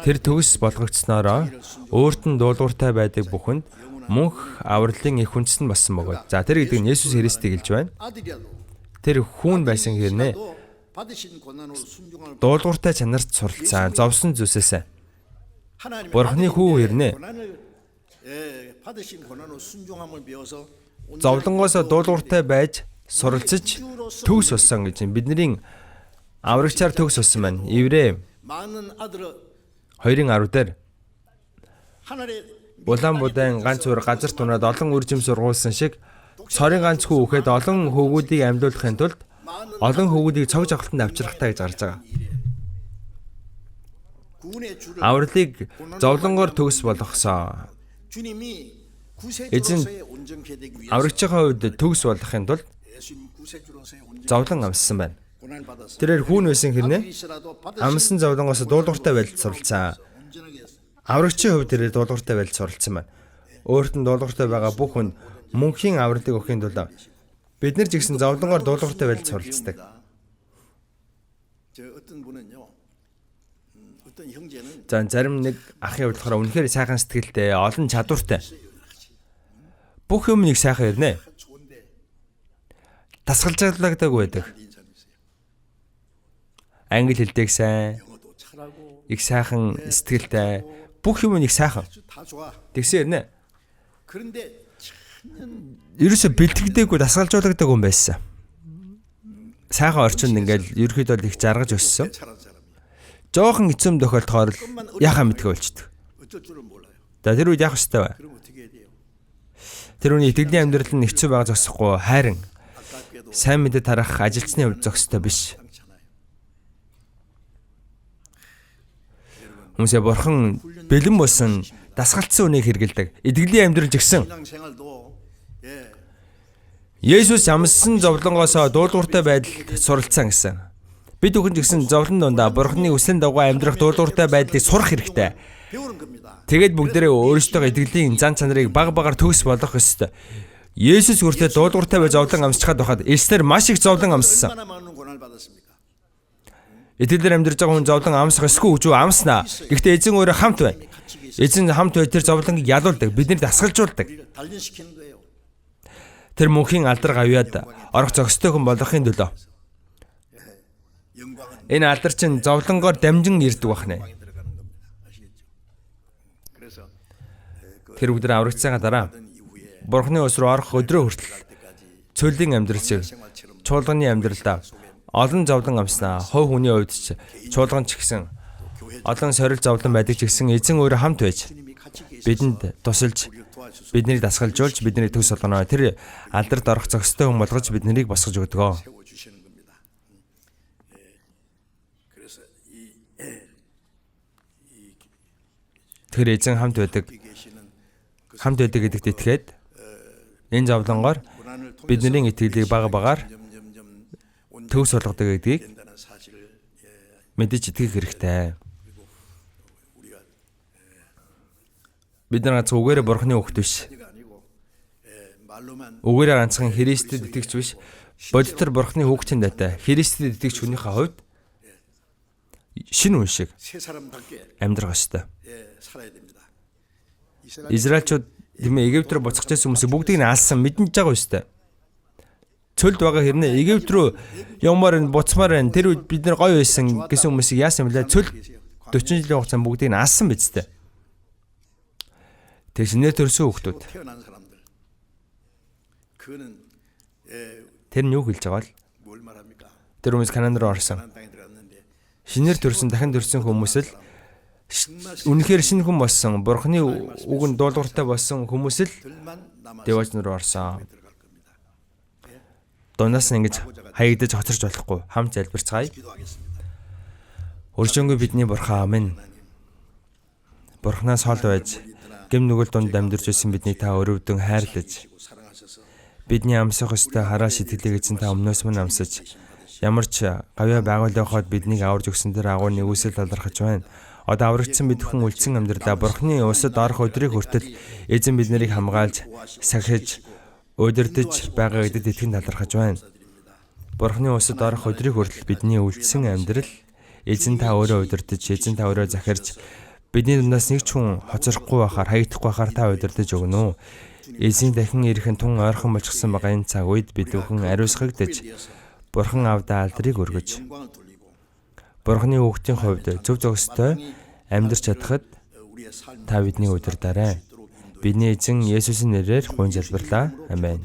Тэр төгс болгогдсноороо өөрт нь дуулууртай байдаг бүхэнд мөнх авралын их хүнсэн болсон бөгөөд. За тэр гэдэг нь Есүс Христийг хэлж байна. Тэр хүүн байсан хэрнээ дуулууртай чанарт суралцсан. Зовсон зүйлсээсээ. Бурхны хүү хэрнээ зовлонгоос дуулууртай байж суралцж төгс болсон гэж бидний аврагчаар төгс болсон байна. Еврей 2:10 дээр улаан будаан ганц уур газар тунаад олон үржим сургуулсан шиг цорын ганц хүү өгөхөд олон хөвгүүдийг амьдуулахын тулд олон хөвгүүдийг цог жавхалтанд авчрахтаа гэж гарч байгаа. Авралыг зовлонгоор төгс болгосон. Эзэн аврагчийнхаа хувьд төгс болгохын тулд зовлон амссан байна. Тэрээр хүүн байсан хэрнээ амсан зовлонгоос дуулууртай байдалд суралцсан. Аврагчийн хувьд тэрээр дуулууртай байдалд суралцсан байна. Өөрт нь дуулууртай байгаа бүх хүнд мөнхийн авралыг өгөхийн тулд бид нар ч гэсэн зовлонгоор дуулууртай байдалд суралцдаг. За зарим нэг ахын хувьд болохоор үнэхээр сайхан сэтгэлтэй, олон чадвартай. Бүх юм нэг сайхан ирнэ. Тасгалжаалагдаг байдаг. Англи хэлдэг сайн, их сайхан сэтгэлтэй, бүх юм нэг сайхан. Тэгсэн ирнэ. Ерөөсө бэлтгэдэггүй дасгалжуулагдаг хүн байсан. Сайхан орчинд ингээл ерөөхдөө их жаргаж өссөн. Жохон эцэм тохиолдохоор яхаа мэдгүй болчдөг. За тэр үед яах ёстой вэ? Тэр үний итгэлийн амьдрал нь хэцүү байгаа зогсохгүй хайрын сайн мэдээ тарах ажилчны хувьд зохистой биш. Хүмүүсээ бурхан бэлэн болсон дасгалцсан үнийг хэрэгэлдэг. Итгэлийн амьдрал жигсэн. Есүс амссан зовлонгоос дуулууртай байдалд суралцсан гэсэн. Бид бүхэн жигсэн зовлон дундаа бурханы хүслийн дагуу амьдрах дуулууртай байдлыг сурах хэрэгтэй. Тэгээд бүгдээрээ өөрсдөө итгэлийн зан чанарыг баг багаар төгс болгох ёстой. Есүс хүртэл дуулууртай байж зовлон амсчихад байхад эснэр маш их зовлон амссан. Итгэлээр амьдарч байгаа хүн зовлон амсах эсгүй гэж амснаа. Гэхдээ эзэн өөрөө хамт байна. Эзэн хамт бай тэр зовлоныг ялуулдаг, биднийг дасгалжуулдаг. Тэр мөнхийн алдар гавьяад орох зохистой хүн болохын төлөө. Энэ алдар чинь зовлонгоор дамжин ирдэг бахнэ. Тэр өдөр аврагцсайгаа дараа Бурхны ус руу орох өдрөө хүртэл цөлийн амьдрал шиг чуулганы амьдралдаа олон зовлон амснаа. Хов хүний хувьд ч чуулган ч гэсэн олон сорил зовлон байдаг ч гэсэн эзэн өөрөө хамт байж бидэнд тусалж биднийг дасгалжуулж бидний төгс болгоно. Тэр алдарт орох зохистой хүн болгож биднийг босгож өгдөг. Тэр эзэн хамт байдаг. Хамт байдаг гэдэгт итгээд энэ зовлонгоор бидний итгэлийг бага багаар төгс болгодог гэдгийг мэдэж итгэх хэрэгтэй. Бид нар ганц үгээрээ бурхны хүүхэд биш. Үгээрээ ганцхан Христэд итгэж биш. Бодитор бурхны хүүхдийн дайтай Христэд итгэж хүнийхээ хувьд шинэ үе шиг 새 사람답게 амьдрах ёстой. 살아야 됩니다. Израильчууд тийм Египт рүү буцах гэсэн хүмүүсийг бүгдийг нь алсан мэднэж байгаа ёстой. Цөлд байгаа хэрнээ Египт рүү явмаар нь буцмаар нь тэр үед бид нар гоё байсан гэсэн хүмүүсийг яасан юм бэ? Цөл 40 жилийн хугацаанд бүгдийг нь алсан биз дээ. Тэгс нэр төрсөн хүүхдүүд. 태어난 사람들. 그거는 Тэр нь юу хэлж байгаа л? 뭘 말합니까? Тэр хүмүүс Канаан руу орсон. 가나안 땅에 들어갔는데 Шинээр төрсөн, дахин төрсөн хүмүүс л үнэхээр шинэ хүн болсон, Бурхны үгэнд дуулууртай болсон хүмүүс л 들만 남아서 Деваж руу орсон. 들어갈 겁니다. Дундаас нь ингэж хаягдаж хоцорч болохгүй. Хамт залбирцгаая. 기도하겠습니다. Өршөөнгөө бидний Бурхан амин. Бурханаас хол байж гэм нүгэл дунд амьдарч байсан биднийг та өрөвдөн хайрлаж, 사랑하셔서 бидний амсах ёстой хараа сэтгэлийг эзэн та өмнөөс мөн амсаж, ямар ч гавьяа байгуулахад биднийг аварж өгсөн тэр агуу нэгүсэл талархаж байна. Одоо аврагдсан бид хүн үлдсэн амьдралаа Бурхны усад орох өдрийг хүртэл эзэн бид нарыг хамгаалж, сахиж, удирдах байгаа гэдэгт итгэн талархаж байна. Бурхны усад орох өдрийг хүртэл бидний үлдсэн амьдрал эзэн та өөрөө удирдах, эзэн та өөрөө захирч, бидний дундаас нэг ч хүн хоцорохгүй байхаар, хаягдахгүй байхаар та удирдах өгнө. Эзэн дахин ирэхэн тун ойрхон болчихсон байгаа энэ цаг үед бид бүхэн ариусгагдаж, Бурхан авдаа алдрыг өргөж, 영광을 돌리고 Бурхны хүүхдийн хувьд зөв зөвхөстэй амьдрч чадхад 우리의 삶을 та бидний удирдаарай. Бидний эзэн Есүсийн нэрээр гуйж залбирлаа. Амен.